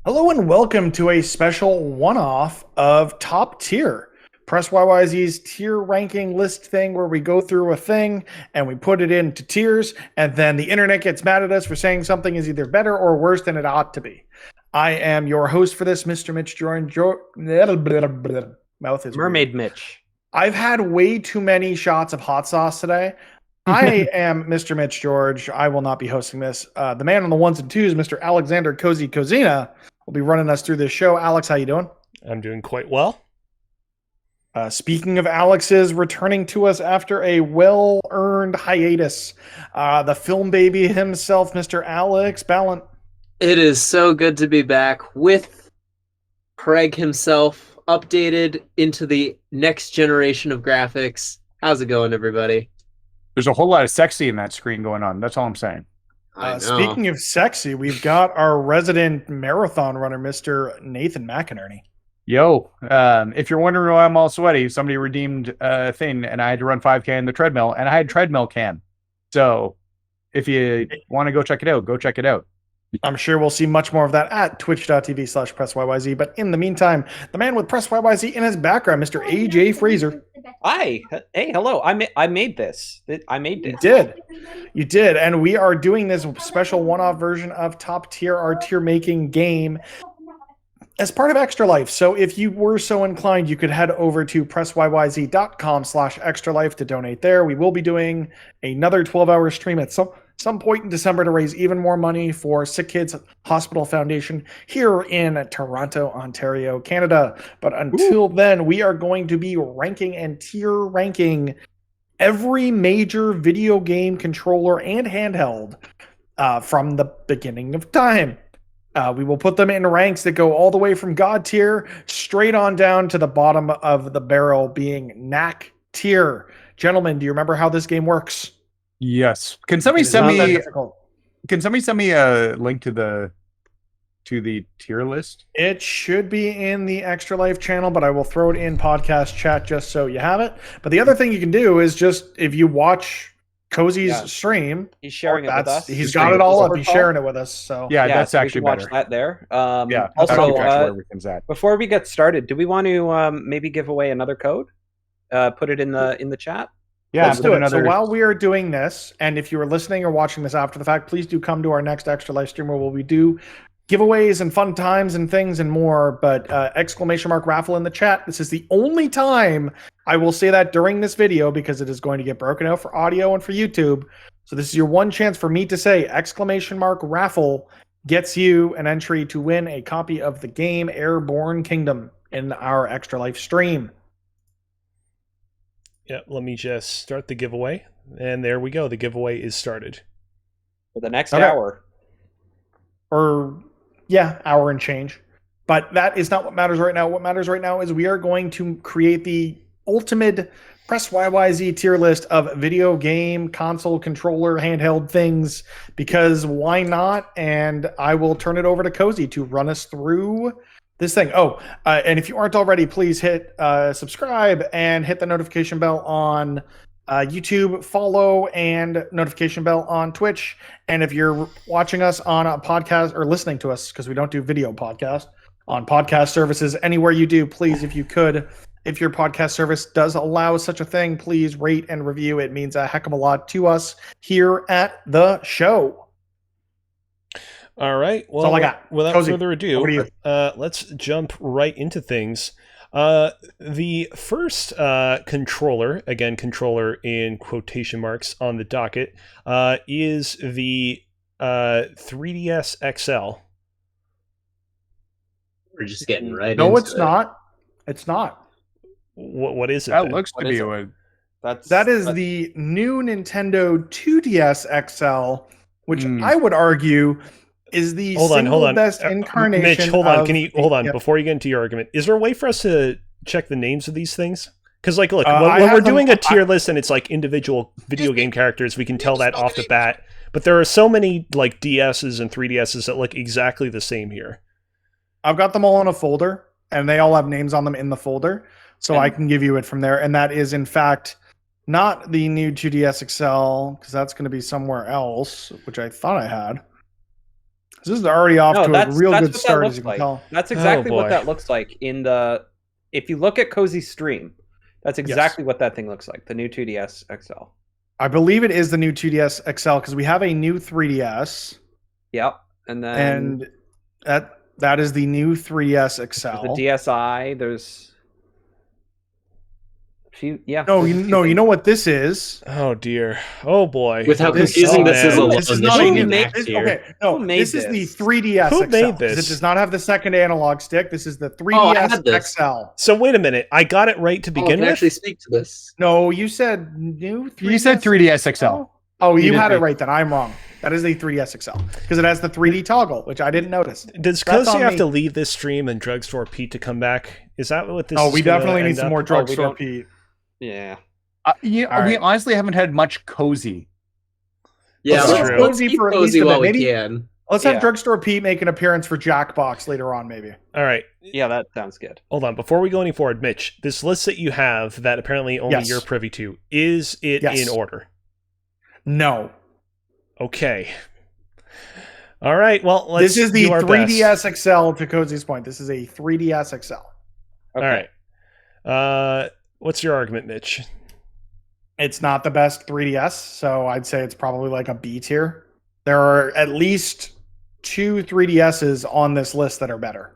Hello and welcome to a special one-off of Top Tier. Press YYZ's tier ranking list thing where we go through a thing and we put it into tiers, and then the internet gets mad at us for saying something is either better or worse than it ought to be. I am your host for this, Mr. Mitch Jordan. Mouth is Mermaid weird. Mitch. I've had way too many shots of hot sauce today. I am Mr. Mitch George. I will not be hosting this. The man on the ones and twos, Mr. Alexander Cozy Kozina, will be running us through this show. Alex, how you doing? I'm doing quite well. Speaking of Alex's returning to us after a well-earned hiatus, the film baby himself, Mr. Alex Ballant. It is so good to be back with Craig himself, updated into the next generation of graphics. How's it going, everybody? There's a whole lot of sexy in that screen going on. That's all I'm saying. Speaking of sexy, we've got our resident marathon runner, Mr. Nathan McInerney. Yo, if you're wondering why I'm all sweaty, somebody redeemed a thing and I had to run 5K in the treadmill and I had treadmill cam. So if you want to go check it out, go check it out. I'm sure we'll see much more of that at twitch.tv/PressYYZ. But in the meantime, the man with PressYYZ in his background, Mr. AJ Fraser. Hi. Hey, hello. I made this. I made this. You did. And we are doing this special one-off version of Top Tier, our tier-making game, as part of Extra Life. So if you were so inclined, you could head over to pressyyz.com/extralife to donate there. We will be doing another 12-hour stream at some point in December to raise even more money for Sick Kids Hospital Foundation here in Toronto, Ontario, Canada. But until then, we are going to be ranking and tier ranking every major video game controller and handheld from the beginning of time. We will put them in ranks that go all the way from God tier straight on down to the bottom of the barrel being knack tier. Gentlemen, do you remember how this game works? Yes. Can somebody send me a link to the tier list? It should be in the Extra Life channel, but I will throw it in podcast chat just so you have it. But the other thing you can do is just if you watch Cozy's stream, he's sharing it with us. He's got it all up. He's sharing it with us. So yeah, that's so actually watch better. That there. Yeah. Also, where everything's at. before we get started, do we want to maybe give away another code? Put it in the chat. Yeah, let's do it. So while we are doing this, and if you are listening or watching this after the fact, please do come to our next Extra Life stream where we do giveaways and fun times and things and more. But exclamation mark raffle in the chat. This is the only time I will say that during this video because it is going to get broken out for audio and for YouTube. So this is your one chance for me to say exclamation mark raffle gets you an entry to win a copy of the game Airborne Kingdom in our Extra Life stream. Yeah, let me just start the giveaway. And there we go. The giveaway is started. For the next hour. Or, yeah, hour and change. But that is not what matters right now. What matters right now is we are going to create the ultimate Press YYZ tier list of video game, console, controller, handheld things. Because why not? And I will turn it over to Cozy to run us through this thing. And if you aren't already, please hit subscribe and hit the notification bell on YouTube, follow, and notification bell on Twitch. And if you're watching us on a podcast or listening to us, because we don't do video podcast, on podcast services, anywhere you do, please, if you could, if your podcast service does allow such a thing, please rate and review. It means a heck of a lot to us here at the show. All right. Well, that's all I got. Without Cozy, further ado, over to you. Let's jump right into things. The first controller, again, controller in quotation marks on the docket, is the 3DS XL. We're just getting right No, into it's not. It's not. What is it? That then? looks to be a... That is the new Nintendo 2DS XL, which I would argue is the best incarnation. Mitch, hold on. Yeah. Before you get into your argument, is there a way for us to check the names of these things? Because, like, look, when we're doing a tier list and it's like individual video game characters, we can tell that off the bat. But there are so many like DSs and 3DSs that look exactly the same here. I've got them all in a folder, and they all have names on them in the folder, so I can give you it from there. And that is, in fact, not the new 2DS XL, because that's going to be somewhere else, which I thought I had. This is already off No, to a that's real that's good what that start, as looks you can like. tell. That's exactly what boy. that looks like in the. If you look at Cozy's stream, that's exactly what that thing looks like. The new 2DS XL. I believe it is the new 2DS XL because we have a new 3DS, Yep, and then and that is the new 3DS there's XL. the DSi. There's. Yeah. No, you know what this is. Oh dear. Oh boy. With how This- confusing oh, this is man. alone. This is There not should a be new. Mac This, here. okay, no, Who made this is the this? 3DS Who XL. made 'Cause this? It does not have the second analog stick. This is the Oh, I had 3DS this. XL. So wait a minute. I got it right to Oh, I begin can with. actually speak to this. No, you said new 3DS. You said 3DS XL. Oh, you You had did. it right then. I'm wrong. That is a 3DS XL because it has the 3D toggle, which I didn't notice. Does That's Cozy on have me. to leave this stream and Drugstore Pete to come back? Is that what this? Oh, is we gonna definitely need end some up? more we drugstore don't- Pete. Yeah. Yeah, All we right. honestly haven't had much Cozy. Yeah, That's let's, true. let's Cozy keep for at cozy least a while bit. we Maybe- can. Let's have Yeah. drugstore Pete make an appearance for Jackbox later on, maybe. All right. Yeah, that sounds good. Hold on. Before we go any forward, Mitch, this list that you have that apparently only Yes. you're privy to, is it Yes. in order? No, Okay. All right. Well, let's this is the do our 3DS best. XL. To Cozy's point, this is a 3DS XL. Okay. All right. What's your argument, Mitch? It's not the best 3DS, so I'd say it's probably like a B tier. There are at least 2 3DSs on this list that are better.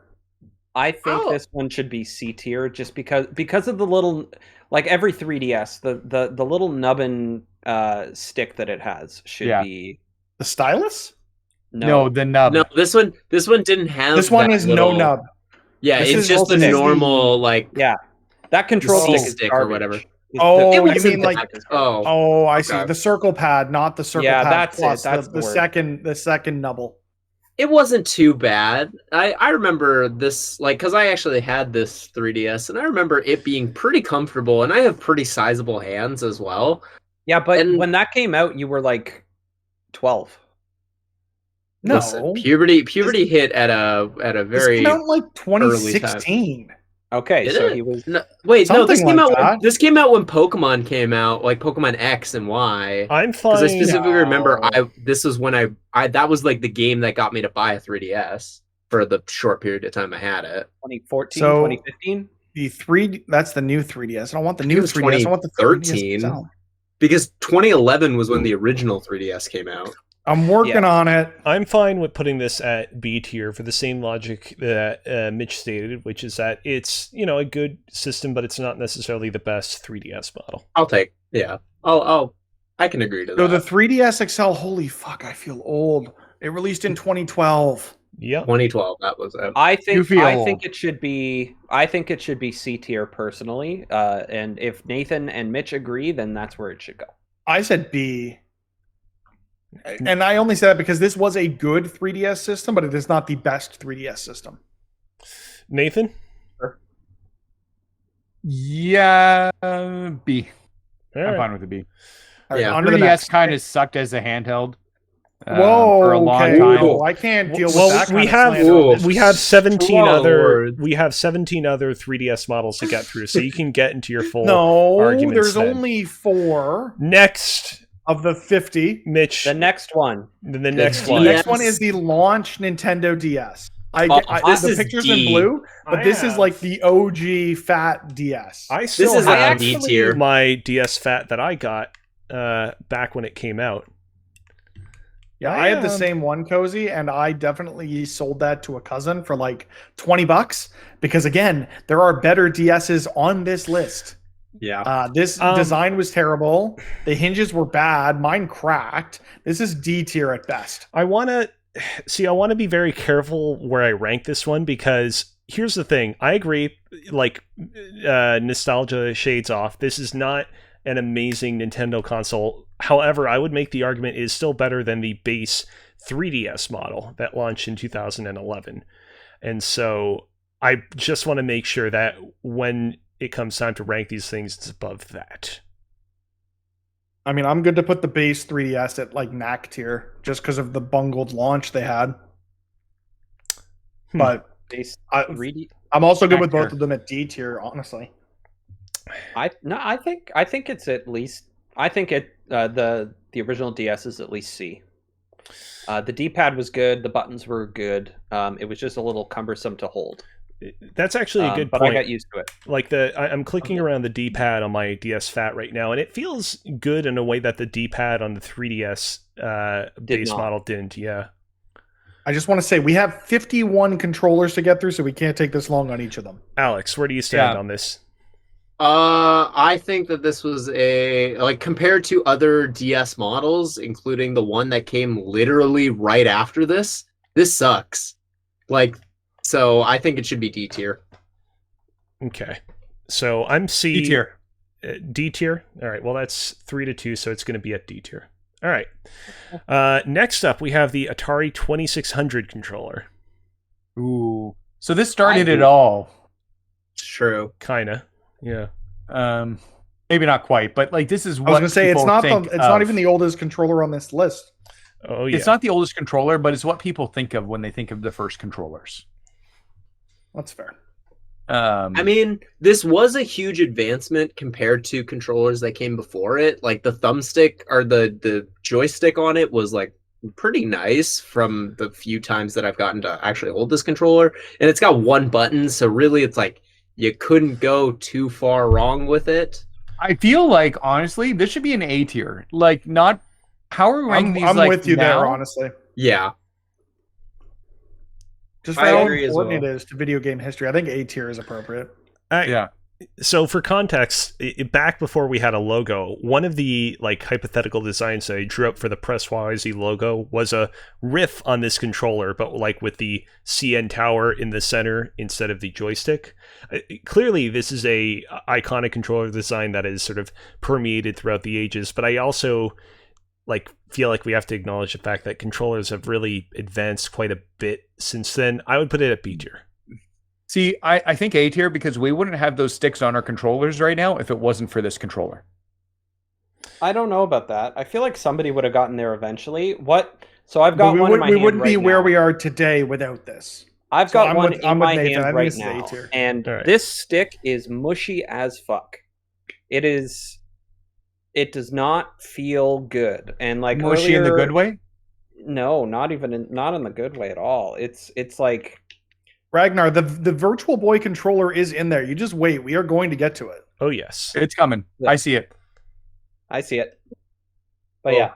I think Oh. this one should be C tier just because of the little, like every 3DS, the little nubbin stick that it has should Yeah. be The stylus? No, the nub. No, this one didn't have. This one that is little- no nub. Yeah, This it's is just also the just the- normal like. Yeah, that control C stick is stick or garbage. whatever. Oh, It you wasn't mean like- that- Oh, Oh, I see. Okay. The circle pad, not the circle Yeah, pad that's it. plus That's the the word. second nubble. it wasn't too bad. I remember this because I actually had this 3DS and I remember it being pretty comfortable and I have pretty sizable hands as well. Yeah, but And- when that came out, you were like 12. No, Listen, puberty hit at a this very came out in like early 2016. Okay, Did so it? he was. No, wait, no, this Something came like out. that. This came out when Pokemon came out, like Pokemon X and Y. I'm Because I fine. specifically remember, No. this was when I that was like the game that got me to buy a 3DS for the short period of time I had it. 2014, So- 2015. That's the new 3DS. I don't want the I new think it was 3DS. I want the 2013. 3DS XL. Because 2011 was when the original 3DS came out. I'm working on it. I'm fine with putting this at B tier for the same logic that Mitch stated, which is that it's a good system, but it's not necessarily the best 3DS model. I'll take, yeah. I can agree to So the that. 3DS XL, holy fuck, I feel old. It released in 2012. Yep. 2012, that was it. I think You feel I old. think it should be I think it should be C tier personally. And if Nathan and Mitch agree, then that's where it should go. I said B. And I only said that because this was a good 3DS system, but it is not the best 3DS system. Nathan? Yeah, B. All I'm right. fine with the B. All right, Yeah. on to the 3DS next. kind of sucked as a handheld. Whoa, for a long okay. time. Whoa, I can't deal with Well, that kind we of have slander on this. we have 17 Strong other words. 17 other 3DS models to get through, so you can get into your full No, arguments there's then. only 4 Next, of the 50. Mitch. The next one. The next The The one. DS. next one is the launch Nintendo DS. This The is picture's D. in blue, but I this is have- like the OG fat DS. I still is have D tier. my DS Fat that I got back when it came out. Yeah, I I had the am- same one, Cozy, and I definitely sold that to a cousin for like $20 because again, there are better DSs on this list. Yeah. This design was terrible. The hinges were bad. Mine cracked. This is D tier at best. I want to be very careful where I rank this one because here's the thing. I agree, like, nostalgia shades off. This is not an amazing Nintendo console. However, I would make the argument it is still better than the base 3DS model that launched in 2011. And so I just want to make sure that when it comes time to rank these things, it's above that. I mean, I'm good to put the base 3DS at like knack tier just because of the bungled launch they had. But Base I, 3D. I'm also good Knack with both tier. of them at D tier, honestly. I think it's at least I think it the original DS is at least C. The D-pad was good. The buttons were good. It was just a little cumbersome to hold. That's actually a good but point. I got used to it. Like I'm clicking around the D-pad on my DS Fat right now, and it feels good in a way that the D-pad on the 3DS base model didn't. Yeah. I just want to say we have 51 controllers to get through, so we can't take this long on each of them. Alex, where do you stand on this? I think that this was compared to other DS models, including the one that came literally right after this sucks. So I think it should be D tier. Okay. So I'm C. D tier. D tier? All right. Well, that's 3-2, so it's going to be at D tier. All right. Next up, we have the Atari 2600 controller. Ooh. So this started it all. True. Kinda. Yeah. Maybe not quite, but this is what I was going to say it's not not even the oldest controller on this list. Oh yeah. It's not the oldest controller, but it's what people think of when they think of the first controllers. That's fair. I mean, this was a huge advancement compared to controllers that came before it. Like the thumbstick or the joystick on it was pretty nice from the few times that I've gotten to actually hold this controller. And it's got one button, so really it's you couldn't go too far wrong with it. I feel honestly, this should be an A tier. Not how are we ranking these? I'm with you there, honestly. Yeah. Just for how important it is to video game history, I think A tier is appropriate. Yeah. So for context, back before we had a logo, one of the hypothetical designs that I drew up for the Press YYZ logo was a riff on this controller, but with the CN tower in the center instead of the joystick. Clearly, this is a iconic controller design that is sort of permeated throughout the ages, but I also feel like we have to acknowledge the fact that controllers have really advanced quite a bit since then. I would put it at B tier. See, I think A tier because we wouldn't have those sticks on our controllers right now if it wasn't for this controller. I don't know about that. I feel like somebody would have gotten there eventually. So I've got one in my hand. We wouldn't be right where now. we are today without this. I've got one in my hand right this is now, A tier. and All right. this stick is mushy as fuck. It is. It does not feel good, and Mushy in the good way. No, not in the good way at all. It's like Ragnar, the Virtual Boy controller is in there. You just wait. We are going to get to it. Oh yes. It's coming. Yeah. I see it. I see it. But yeah,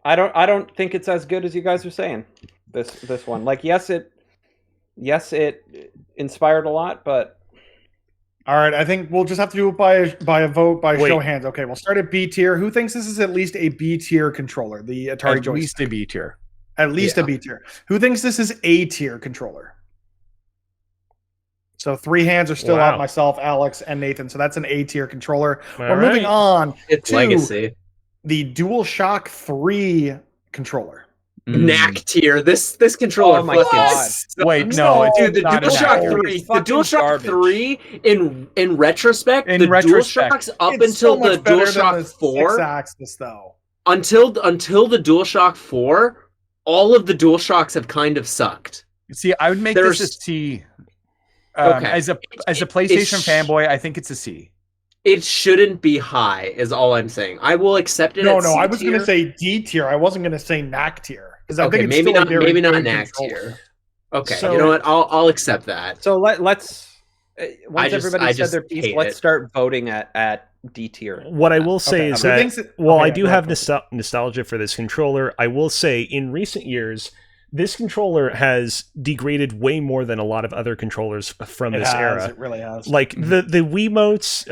I don't think it's as good as you guys are saying. This one, yes, it inspired a lot, but all right, I think we'll just have to do it by a vote by Wait. show of hands. Okay, we'll start at B tier. Who thinks this is at least a B tier controller? The Atari At joystick. least a B tier. At least a B tier. Who thinks this is A tier controller? So 3 hands are still Wow. out, myself, Alex, and Nathan. So that's an A tier controller. All We're moving right. on It's to legacy. the DualShock 3 controller. Knack tier. This controller. Oh my fucking God. sucks. Wait, no, it's Dude, the not a DualShock knack. 3, the Fucking DualShock garbage. 3 in retrospect, In the retrospect. DualShocks up It's until so much the better than DualShock the 4, 6-axis, though. until the DualShock 4, all of the DualShocks have kind of sucked. See, I would make this a C. Okay. As a PlayStation fanboy, I think it's a C. It shouldn't be high, is all I'm saying. I will accept it. No, at C I was going to tier. say D tier. I wasn't going to say knack tier. Because I Okay, think it's maybe still not. a very Maybe not good knack controller. tier. Okay, So- you know what? I'll accept that. so let's. Once I everybody said just their piece, hate let's it. start voting at D tier. What I will say Okay, is who that thinks it- while okay, I do go have ahead. nostalgia for this controller, I will say in recent years, this controller has degraded way more than a lot of other controllers from this era. It really has. Like the Wiimotes,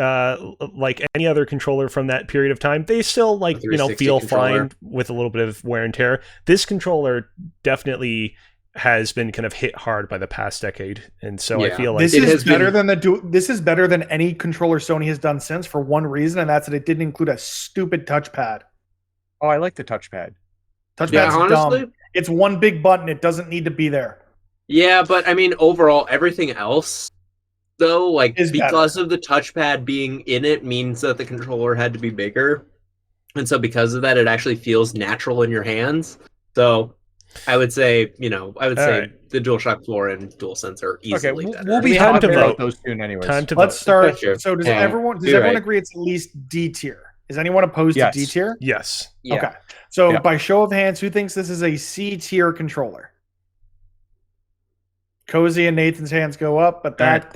like any other controller from that period of time, they still feel 360 controller. fine with a little bit of wear and tear. This controller definitely has been kind of hit hard by the past decade, and so I Yeah. feel like This It is has better been- than this is better than any controller Sony has done since for one reason, and that's that it didn't include a stupid touchpad. Oh, I like the touchpad. Touchpad's Yeah, honestly, dumb. It's one big button. It doesn't need to be there. yeah, but I mean, overall, everything else, though, Is because of the touchpad being in it, means that the controller had to be bigger, and so because of that, it actually feels natural in your hands. So, I would say, All the DualShock 4 and DualSense are Okay, easily better. we'll be Time to talking about vote. those soon anyways. Time to Let's vote. start. Sure. So does Yeah, everyone you're right. agree it's at least D tier? Is anyone opposed Yes. to D tier? Yes. Yeah. Okay. So Yeah. by show of hands, who thinks this is a C tier controller? Cozy and Nathan's hands go up, but that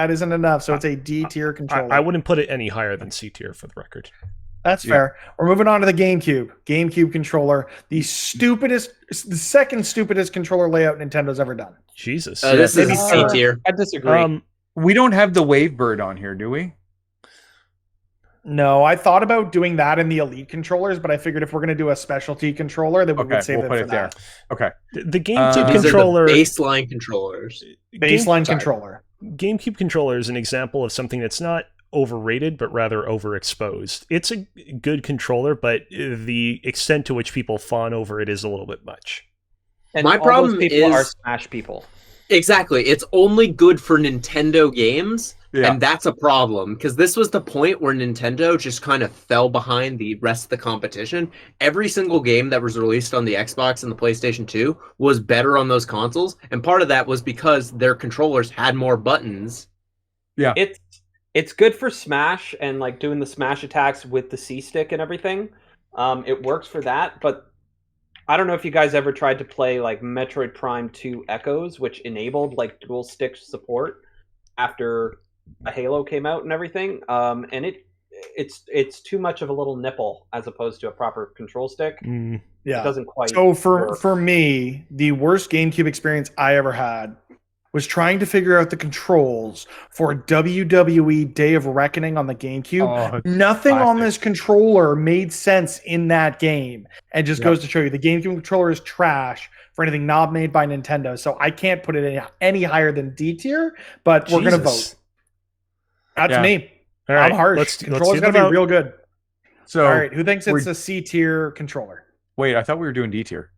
isn't enough. So it's a D tier controller. I wouldn't put it any higher than C tier for the record. That's fair. We're moving on to the GameCube controller, the second stupidest controller layout Nintendo's ever done. Jesus. This is C tier. I disagree. We don't have the Wavebird on here, do we? No, I thought about doing that in the Elite controllers, but I figured if we're going to do a specialty controller, then we would save we'll it put for it there. that. Okay. The GameCube These controller, are the baseline controllers. Baseline controller. GameCube controller is an example of something that's not overrated, but rather overexposed. It's a good controller, but the extent to which people fawn over it is a little bit much. And my all problem those people is- are Smash people. Exactly. It's only good for Nintendo games, Yeah. and that's a problem, because this was the point where Nintendo just kind of fell behind the rest of the competition. Every single game that was released on the Xbox and the PlayStation 2 was better on those consoles, and part of that was because their controllers had more buttons. Yeah. It's good for Smash and like doing the Smash attacks with the C stick and everything. It works for that, but I don't know if you guys ever tried to play like Metroid Prime 2 Echoes, which enabled like dual stick support after a Halo came out and everything. And it's too much of a little nipple as opposed to a proper control stick. It doesn't quite. So work. for me, the worst GameCube experience I ever had was trying to figure out the controls for WWE Day of Reckoning on the GameCube. Oh, Nothing on classic. this controller made sense in that game. And just goes to show you the GameCube controller is trash for anything not made by Nintendo. So I can't put it any higher than D tier, but we're going to vote. That's me. All right, I'm harsh. let's Controller's do got the to be vote. real good. So All right, who thinks it's we're- a C tier controller? wait, I thought we were doing D tier.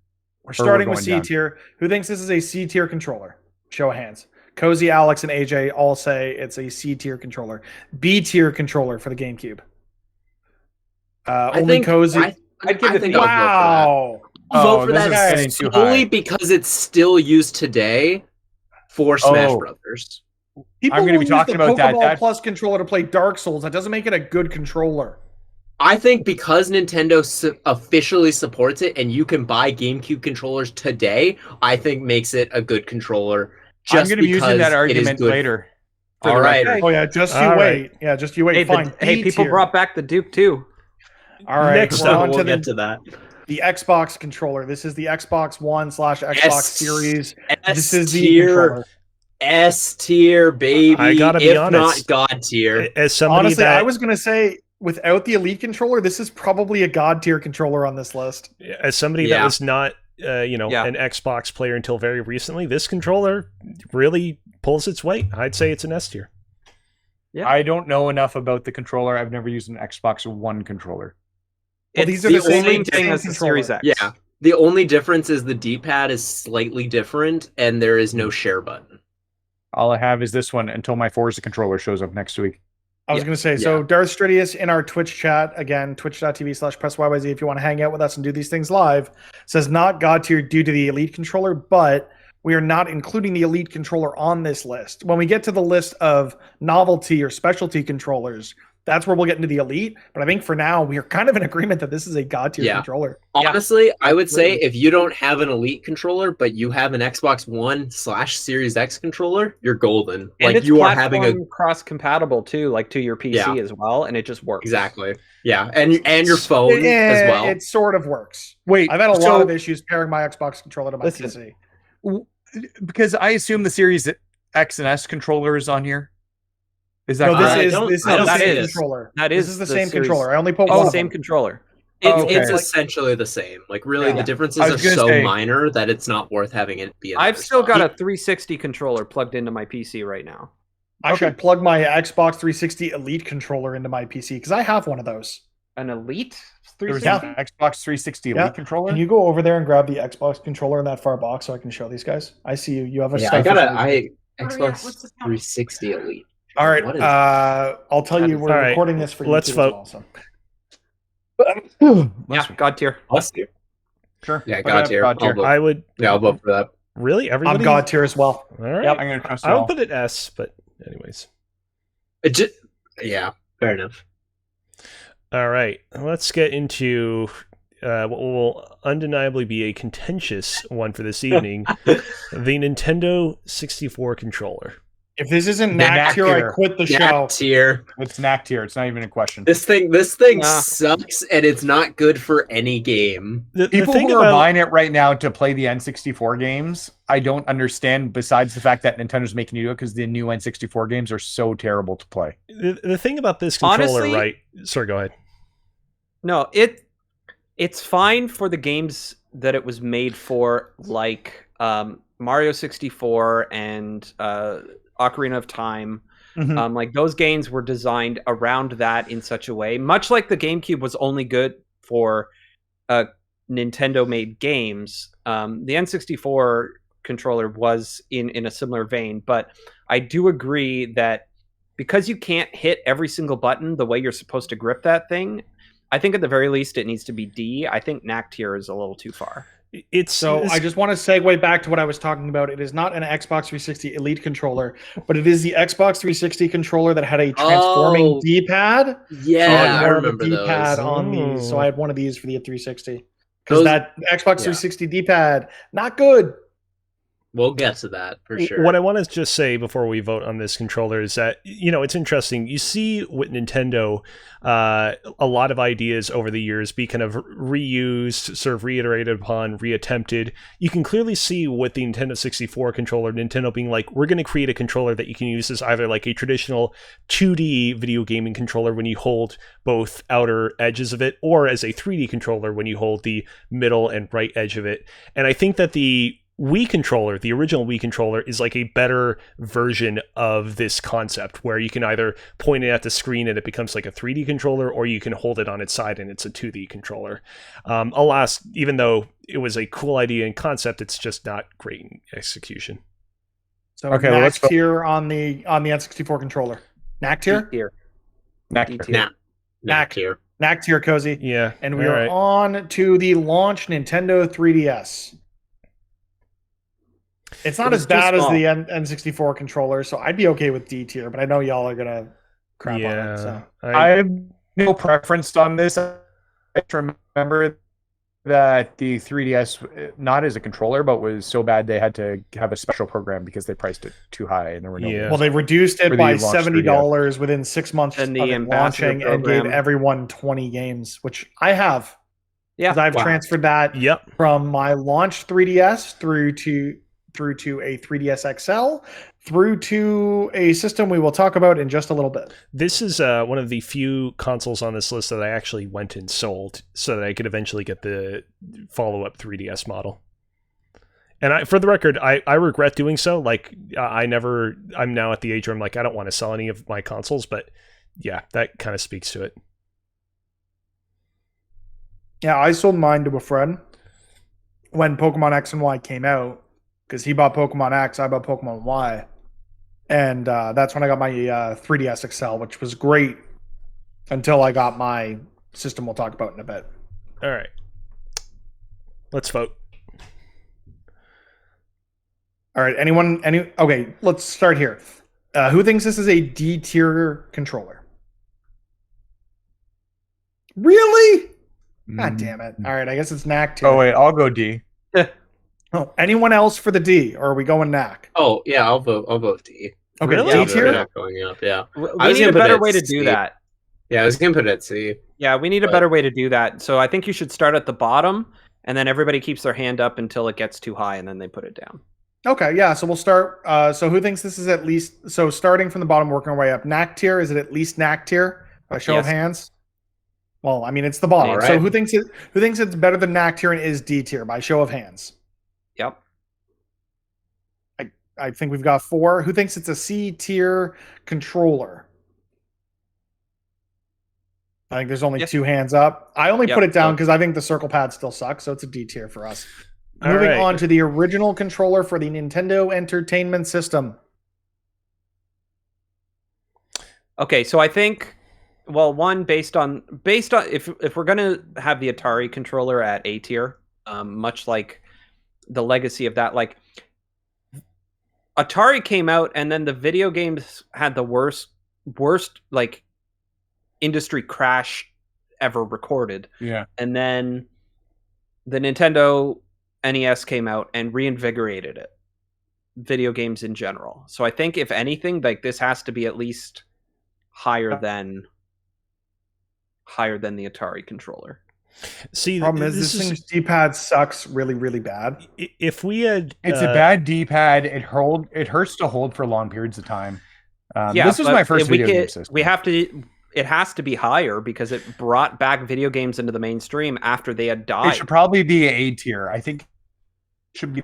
We're starting with going C down? tier. Who thinks this is a C tier controller? Show of hands. Cozy, Alex, and AJ all say it's a C tier controller. B tier controller for the GameCube. Only Cozy. I'd give it think B. I'll vote for that. Oh, Vote for this is that getting too solely high. because it's still used today for Smash Oh. Brothers. People I'm gonna will be use talking the about that. Pokeball That- Plus controller to play Dark Souls. That doesn't make it a good controller. I think because Nintendo officially supports it and you can buy GameCube controllers today, I think makes it a good controller. I'm Just going to be using that because it is argument good. later. for All the right. record. Oh yeah, just you All wait. right. Yeah, just you wait. Hey, Fine. hey, B people tier. brought back the Duke too. All right, Next we're up, on we'll to get to that. the Xbox controller. This is the Xbox One / Xbox Series. This is the tier, controller. S tier, baby. I gotta be if honest. not God tier. As somebody Honestly, that I was gonna say without the Elite controller, this is probably a God tier controller on this list. as somebody that Yeah. was not Yeah. an Xbox player until very recently, this controller really pulls its weight. I'd say it's an S tier. Yeah. I don't know enough about the controller. I've never used an Xbox One controller. Well, It's these are the same thing same as the controller. Series X. Yeah. The only difference is the D-pad is slightly different and there is no share button. All I have is this one until my Forza controller shows up next week. I was Yeah. going to say, so Darth Stridius in our Twitch chat, again, twitch.tv/PressYYZ, if you want to hang out with us and do these things live, says not God tier due to the Elite controller, but we are not including the Elite controller on this list. When we get to the list of novelty or specialty controllers, that's where we'll get into the Elite. But I think for now, we are kind of in agreement that this is a God tier Yeah. controller. Honestly, I would say absolutely. if you don't have an Elite controller, but you have an Xbox One / Series X controller, you're golden. And Like it's you are having a cross compatible too, like to your PC Yeah. as well, and it just works. exactly. Yeah, and your phone as well. It sort of works. Wait, I've had a so- lot of issues pairing my Xbox controller to my Listen, PC. because I assume the Series X and S controller is on here. Is that No, I this is don't- this I is don't the see same this. controller. That This is is the the same Series- controller. I only put Oh, one of same them. controller. It's, okay. it's essentially the same. Like really, Yeah. the differences I are was gonna so say- minor that it's not worth having it be. I've another still got spot. a 360 controller plugged into my PC right now. I should plug my Xbox 360 Elite controller into my PC because I have one of those. An Elite there was 360? an Xbox 360 Elite Yeah. controller? Can you go over there and grab the Xbox controller in that far box so I can show these guys? I see you. You have a Yeah, I stuff. got Xbox 360 Elite. All right. What is- I'll tell you. We're All right, recording this for let's YouTube vote. as well, so. Yeah, God tier. Us tier. Sure. Yeah, Put it God up, tier. God tier. I'll vote. I would Yeah, I'll vote for that. really everybody. I'm God tier as well. All right. Yep. I'm going to trust you I would all. put it S, but anyways. Yeah, fair enough. All right, let's get into what will undeniably be a contentious one for this evening: the Nintendo 64 controller. If this isn't The knack knack tier, I tier. quit the Knack show. tier. It's knack tier. It's not even a question. This thing Nah. sucks, and it's not good for any game. The People thing who are about buying it right now to play the N64 games, I don't understand. Besides the fact that Nintendo's making you do it because the new N64 games are so terrible to play. the thing about this controller, Honestly- right? Sorry, go ahead. No, it's fine for the games that it was made for, like Mario 64 and Ocarina of Time. Mhm. Like those games were designed around that in such a way, much like the GameCube was only good for Nintendo-made games. The N64 controller was in a similar vein, but I do agree that because you can't hit every single button the way you're supposed to grip that thing, I think at the very least it needs to be D. I think knack tier is a little too far. So I just want to segue back to what I was talking about. It is not an Xbox 360 Elite controller, but it is the Xbox 360 controller that had a transforming Oh. D-pad. Yeah, So I had I more of a remember D-pad those. on these. Oh. So I had one of these for the 360. Because Those- that Xbox 360 D-pad, not good. We'll get to that for sure. What I want to just say before we vote on this controller is that, it's interesting. You see with Nintendo, a lot of ideas over the years be kind of reused, sort of reiterated upon, reattempted. You can clearly see with the Nintendo 64 controller, Nintendo being like, we're going to create a controller that you can use as either like a traditional 2D video gaming controller when you hold both outer edges of it, or as a 3D controller when you hold the middle and right edge of it. And I think that the Wii controller, the original Wii controller, is like a better version of this concept where you can either point it at the screen and it becomes like a 3D controller, or you can hold it on its side and it's a 2D controller. Alas, even though it was a cool idea and concept, it's just not great in execution. So Okay, well, knack let's vote. tier on the N64 controller. Knack tier? D tier. Knack D tier. tier. Nah. Knack tier. Knack tier, Cozy. Yeah. And we all are right. on to the launch Nintendo 3DS. It's not It was as bad too as small. the N64 controller, so I'd be okay with D tier, but I know y'all are gonna crap on Yeah. it. So I have no preference on this. I remember that the 3DS, not as a controller, but was so bad they had to have a special program because they priced it too high, and there were no. Yeah. well, they reduced For it the by launch $70 within 6 months And of the it ambassador launching, and gave program. everyone 20 games, which I have. Yeah. Because I've Wow. transferred that Yep. from my launch 3DS through to a 3DS XL, through to a system we will talk about in just a little bit. This is one of the few consoles on this list that I actually went and sold so that I could eventually get the follow-up 3DS model. And for the record, I regret doing so. Like, I'm now at the age where I'm like, I don't want to sell any of my consoles, but yeah, that kind of speaks to it. Yeah, I sold mine to a friend when Pokemon X and Y came out, because he bought Pokemon X, I bought Pokemon Y. And that's when I got my 3DS XL, which was great until I got my system we'll talk about in a bit. All right. Let's vote. All right, okay, let's start here. Who thinks this is a D tier controller? Really? God damn it. All right, I guess it's knack tier. Oh wait, I'll go D. Oh, anyone else for the D, or are we going knack? Oh yeah, I'll vote D. Okay, Really? D We're tier? not going up. Yeah. We I was need gonna a put better it way to C. do that. Yeah, I was gonna put it at C. Yeah, we need a But- better way to do that. So I think you should start at the bottom, and then everybody keeps their hand up until it gets too high, and then they put it down. Okay, yeah, so we'll start. So who thinks this is at least, so starting from the bottom, working our way up. Knack tier, is it at least knack tier? By show of Yes. hands? Well, I mean, it's the bottom. All So right. who thinks it's better than knack tier and is D tier? By show of hands. Yep. I think we've got 4. Who thinks it's a C tier controller? I think there's only Yes. 2 hands up. I only Yep, put it down yep. because I think the circle pad still sucks, so it's a D tier for us. All Moving right. on to the original controller for the Nintendo Entertainment System. Okay, so I think, well, one based on if we're gonna have the Atari controller at A tier, much like the legacy of that, like Atari came out and then the video games had the worst like industry crash ever recorded. Yeah. And then the Nintendo NES came out and reinvigorated it. Video games in general. So I think if anything, like this has to be at least higher than the Atari controller. See, Problem is this thing's D-pad sucks really, really bad. If we had, It's a bad D-pad. It hurts to hold for long periods of time. This was but my first video game system. We have to. It has to be higher because it brought back video games into the mainstream after they had died. It should probably be A tier. I think it should be.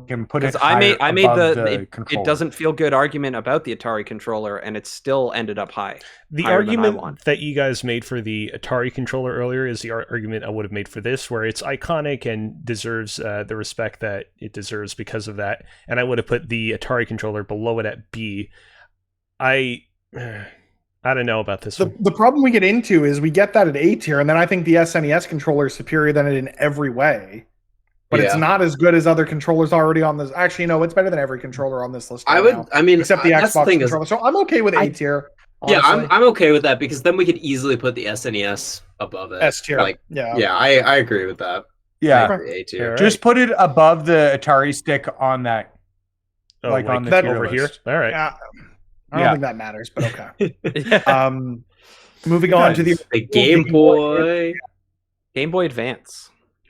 Can put it. I made the it doesn't feel good argument about the Atari controller, and it still ended up high. The argument that you guys made for the Atari controller earlier is the argument I would have made for this, where it's iconic and deserves the respect that it deserves because of that. And I would have put the Atari controller below it at B. I don't know about this one. The problem we get into is we get that at A tier, and then I think the SNES controller is superior than it in every way. But it's not as good as other controllers already on this. Actually, no, it's better than every controller on this list. Except the Xbox controller. So I'm okay with A tier. Yeah, I'm okay with that because then we could easily put the SNES above it. S tier. I agree with that. Yeah, A tier. Right. Just put it above the Atari stick on that. On the that tier over list. here. All right. Yeah. I don't think that matters, but okay. Moving on to the Game Boy. Game Boy Advance.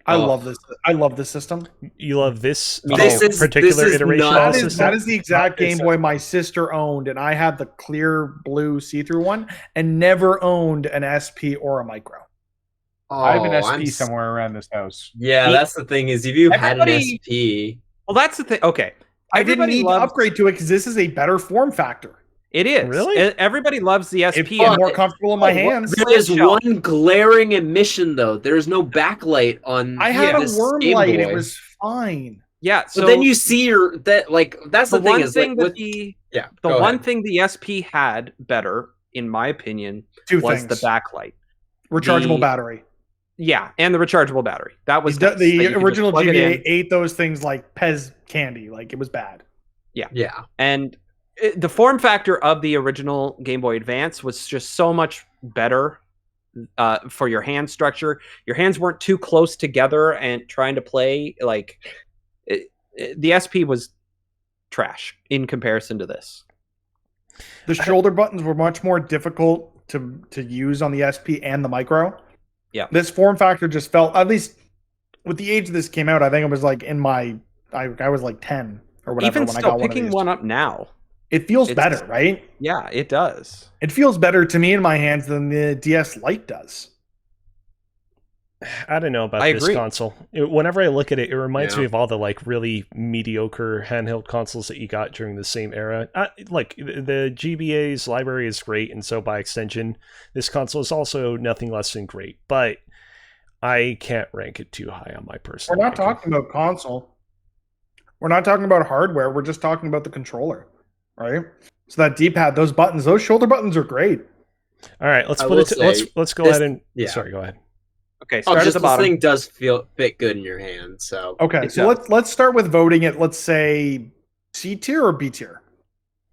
I love this. I love this system. You love this this particular is iteration not- of the system? That is the exact Game Boy my sister owned, and I had the clear blue see-through one, and never owned an SP or a micro. I have an SP somewhere around this house. Yeah, that's the thing is if you had an SP. Well, that's the thing. Okay, I didn't need to upgrade to it because this is a better form factor. It is. Really? Everybody loves the SP. It's more comfortable in my hands. There is one glaring omission though. There's no backlight on. I had a worm Game light. Boy. It was fine. Yeah. So but then you see that's the thing is thing like the one thing the SP had better, in my opinion, was the backlight, rechargeable battery. Yeah, and the rechargeable battery. That was the original GBA ate those things like Pez candy. Like it was bad. Yeah. And the form factor of the original Game Boy Advance was just so much better for your hand structure. Your hands weren't too close together and trying to play. Like the SP was trash in comparison to this. The shoulder buttons were much more difficult to use on the SP and the micro. Yeah. This form factor just felt, at least with the age this came out, I think it was like I was like 10 or whatever. Even when still I got picking one up now. It feels better, right? Yeah, it does. It feels better to me in my hands than the DS Lite does. I don't know about this console. Whenever I look at it, it reminds me of all the like really mediocre handheld consoles that you got during the same era. Like the GBA's library is great, and so by extension, this console is also nothing less than great. But I can't rank it too high on my personal. We're not talking about console. We're not talking about hardware. We're just talking about the controller. Right, so that D-pad, those buttons, those shoulder buttons are great. All right, let's go ahead and sorry, go ahead. Okay, start at the bottom. This thing does fit good in your hand. So okay, so let's start with voting it. Let's say C tier or B tier.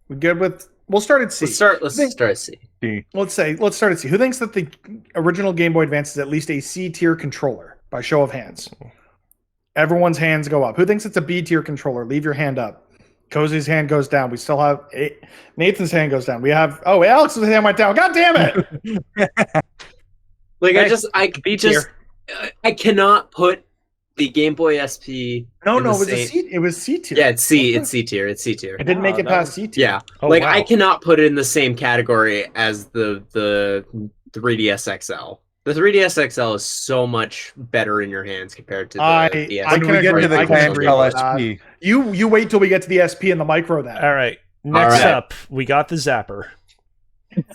We good with? We'll start at C. Let's start at C. Let's start at C. Who thinks that the original Game Boy Advance is at least a C tier controller by show of hands? Everyone's hands go up. Who thinks it's a B tier controller? Leave your hand up. Cozy's hand goes down. We still have Nathan's hand goes down. We have Alex's hand went down. God damn it! I cannot put the Game Boy SP. No, it was C tier. Yeah, it's C. It's C tier. It's C tier. It didn't make it past C tier. Yeah, I cannot put it in the same category as the 3DS XL. The 3DS XL is so much better in your hands compared to the SP. When we get to the clamshell SP. You wait till we get to the SP and the micro then. All right. Next up, we got the Zapper.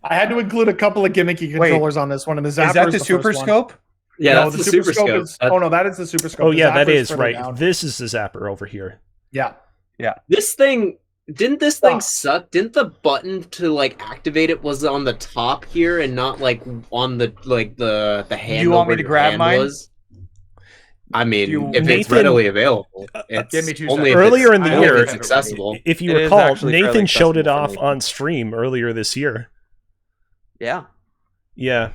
I had to include a couple of gimmicky controllers on this one, and the Zapper is that the Super Scope? Yeah, that's the Super Scope. That is the Super Scope. Oh yeah, that is right. Down. This is the Zapper over here. Yeah. This thing didn't suck? Didn't the button to like activate it was on the top here and not like on the hand? You want me to grab mine? Was? I mean, if it's readily available, give me 2 only seconds. Earlier in the year, it's accessible. If you recall, Nathan showed it off on stream earlier this year. Yeah. Yeah.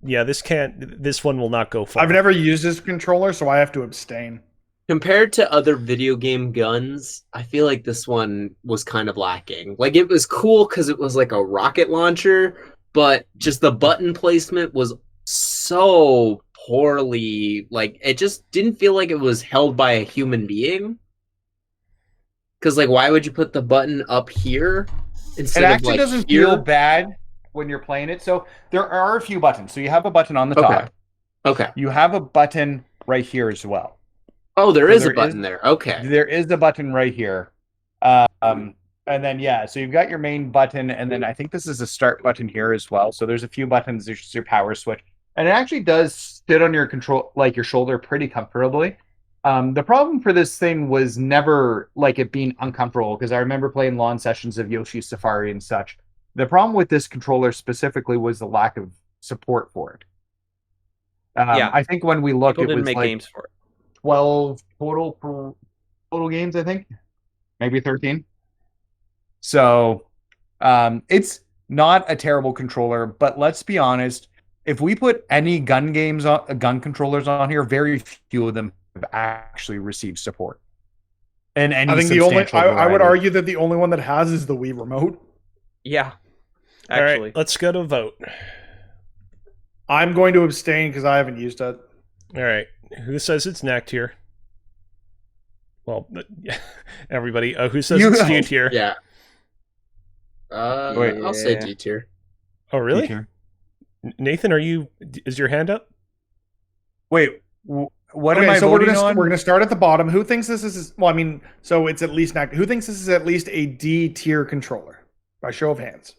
Yeah, this one will not go far. I've never used this controller, so I have to abstain. Compared to other video game guns, I feel like this one was kind of lacking. Like, it was cool because it was like a rocket launcher, but just the button placement was so poorly. Like, it just didn't feel like it was held by a human being. Because, like, why would you put the button up here instead It of actually like doesn't here? feel bad when you're playing it. So there are a few buttons. So you have a button on the Okay. top. Okay. You have a button right here as well. Oh, there So is a there button there. Okay. There is a button right here. And then, yeah, so you've got your main button, and then I think this is a start button here as well. So there's a few buttons. There's your power switch. And it actually does sit on your control, like your shoulder pretty comfortably. The problem for this thing was never like it being uncomfortable, because I remember playing lawn sessions of Yoshi's Safari and such. The problem with this controller specifically was the lack of support for it. Yeah. I think when we looked, People it didn't was make like games for it. 12 total games, I think, maybe 13. So it's not a terrible controller, but let's be honest, if we put any gun controllers on here, very few of them have actually received support. And I think I would argue that the only one that has is the Wii Remote. Yeah. All Actually. right, let's go to vote. I'm going to abstain because I haven't used it. All right, who says it's knack tier? Well, everybody. Who says it's D tier? Yeah. Wait. I'll say D tier. Oh, really? Nathan, is your hand up? Wait, what Okay, am I so we're voting gonna on? we're gonna start at the bottom. Who thinks this is? Well, I mean, so it's at least not. Who thinks this is at least a D tier controller? By show of hands.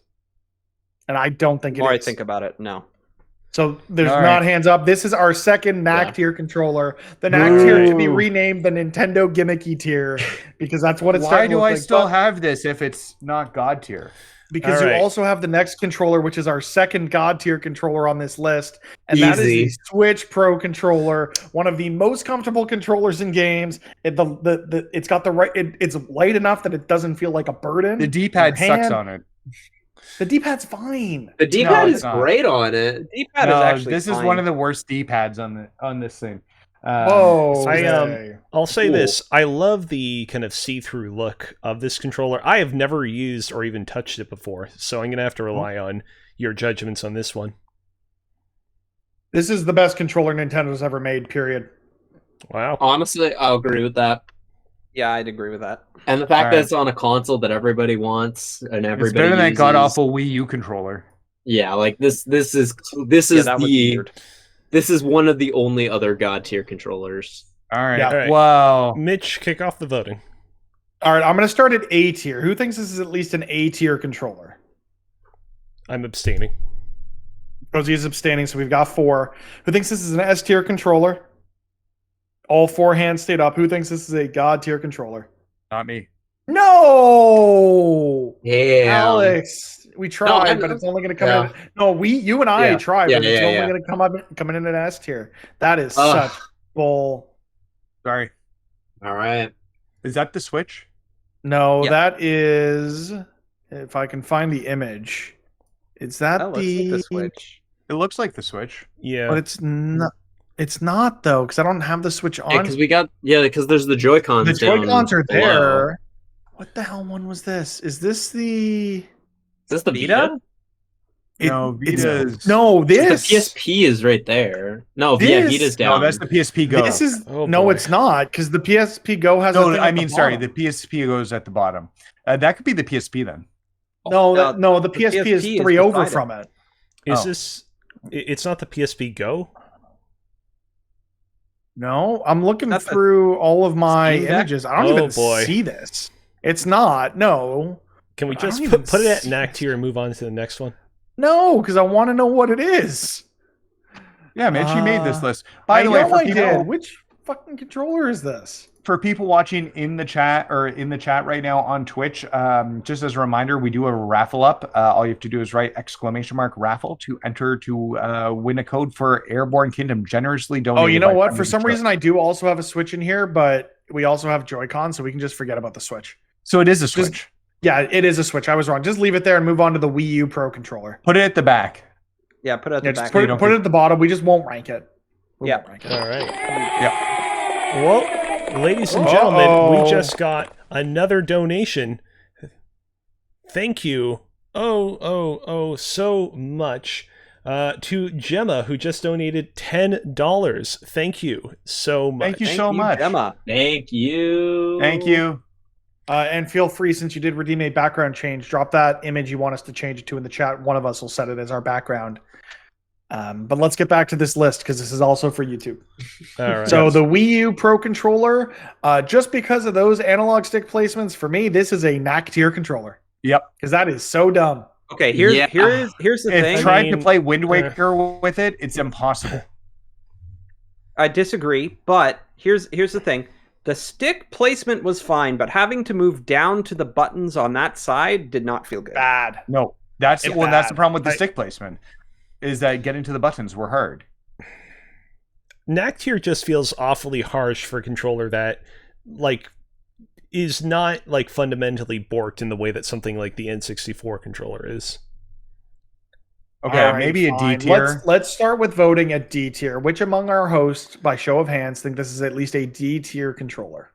And I don't think The it more I is. think about it, no. So there's All not right. hands up. This is our second knack Yeah. tier controller. The knack tier to be Boo. renamed the Nintendo gimmicky tier because that's what it's Why starting to do look I like. still But have this if it's not God tier? because All you right. also have the next controller, which is our second God tier controller on this list, and that is the Easy. Switch Pro controller, one of the most comfortable controllers in games. It's got the right. It's light enough that it doesn't feel like a burden. The D-pad Your sucks hand- on it. The D-pad's fine. The D-pad it's is not. great on it. D-pad No, is actually this is fine. one of the worst D-pads on this thing. Whoa! I, I'll say Cool. this. I love the kind of see-through look of this controller. I have never used or even touched it before, so I'm going to have to rely on your judgments on this one. This is the best controller Nintendo's ever made. Period. Wow. Honestly, I'll agree with that. Yeah, I'd agree with that. And the fact All that right. it's on a console that everybody wants and It's everybody better than that uses. god awful Wii U controller. Yeah, like this is Yeah, that was weird. this is one of the only other god tier controllers. All right. Yeah. All right. Wow. Mitch, kick off the voting. All right, I'm going to start at A tier. Who thinks this is at least an A tier controller? I'm abstaining. Cozy is abstaining, so we've got 4. Who thinks this is an S tier controller? All 4 hands stayed up. Who thinks this is a God tier controller? Not me. No, Yeah. Alex. We tried, I'm- but it's only going to come in. No, you and I Yeah. tried, Yeah, but it's yeah, only yeah. going to come in an S tier. That is Ugh. such bull. Sorry. All right. Is that the Switch? No, Yeah. that is. If I can find the image, is that That looks like the Switch. It looks like the Switch. Yeah. But it's not. It's not though, because I don't have the Switch on. Because there's the Joy-Cons. The Joy-Cons are below. there. What the hell one was this? Is this the Is this the Vita? Vita? No, it's- Vita's. No, this The PSP is right there. No, yeah, This- Vita's down. No, that's the PSP Go. This is Oh, no, boy. it's not because the PSP Go has. a No, thing I at the mean, sorry, bottom. the PSP goes at the bottom. That could be the PSP then. No, No, no, the the PSP is PSP is 3 over beside it. from it. Is Oh. this... It's not the PSP Go? No, I'm looking That's a through all of my Steam Deck? images. I don't Oh, even boy. see this. It's not. No, Can we I just don't even put it at see knack tier and move on to the next one? no, because I want to know what it is. Yeah, man, she made this Uh, list. By the way, know for I people, did. Which fucking controller is this? for people watching in the chat right now on Twitch, just as a reminder, we do a raffle up. All you have to do is write !raffle to enter to win a code for Airborne Kingdom, generously donated. Oh, you know by what? Friends For of some the reason, I do also have a Switch in here, but we also have Joy-Con, so we can just forget about the Switch. So it is a Switch. Yeah, it is a Switch. I was wrong. Just leave it there and move on to the Wii U Pro controller. Put it at the back. Yeah, put it at Yeah, the just back. put it at the bottom. We just won't rank it. We Yeah. won't rank it. All right. Yeah. Well, ladies and gentlemen, we just got another donation. Thank you. So much. To Gemma, who just donated $10. Thank you so much. Thank you so much. Gemma. Thank you. Thank you. And feel free, since you did redeem a background change, drop that image you want us to change it to in the chat. One of us will set it as our background. But let's get back to this list because this is also for YouTube. All right. So the Wii U Pro Controller, just because of those analog stick placements, for me, this is a knack tier controller. Yep. Because that is so dumb. Okay, here's the thing. If tried to play Wind Waker with it, it's impossible. I disagree, but here's the thing. The stick placement was fine, but having to move down to the buttons on that side did not feel good. Bad. No, that's It's that's the bad. problem with the stick placement, is that getting to the buttons were hard. Knack tier just feels awfully harsh for a controller that, like, is not, like, fundamentally borked in the way that something like the N64 controller is. Okay, All right, maybe fine. a D tier. Let's start with voting at D tier. Which among our hosts, by show of hands, think this is at least a D tier controller?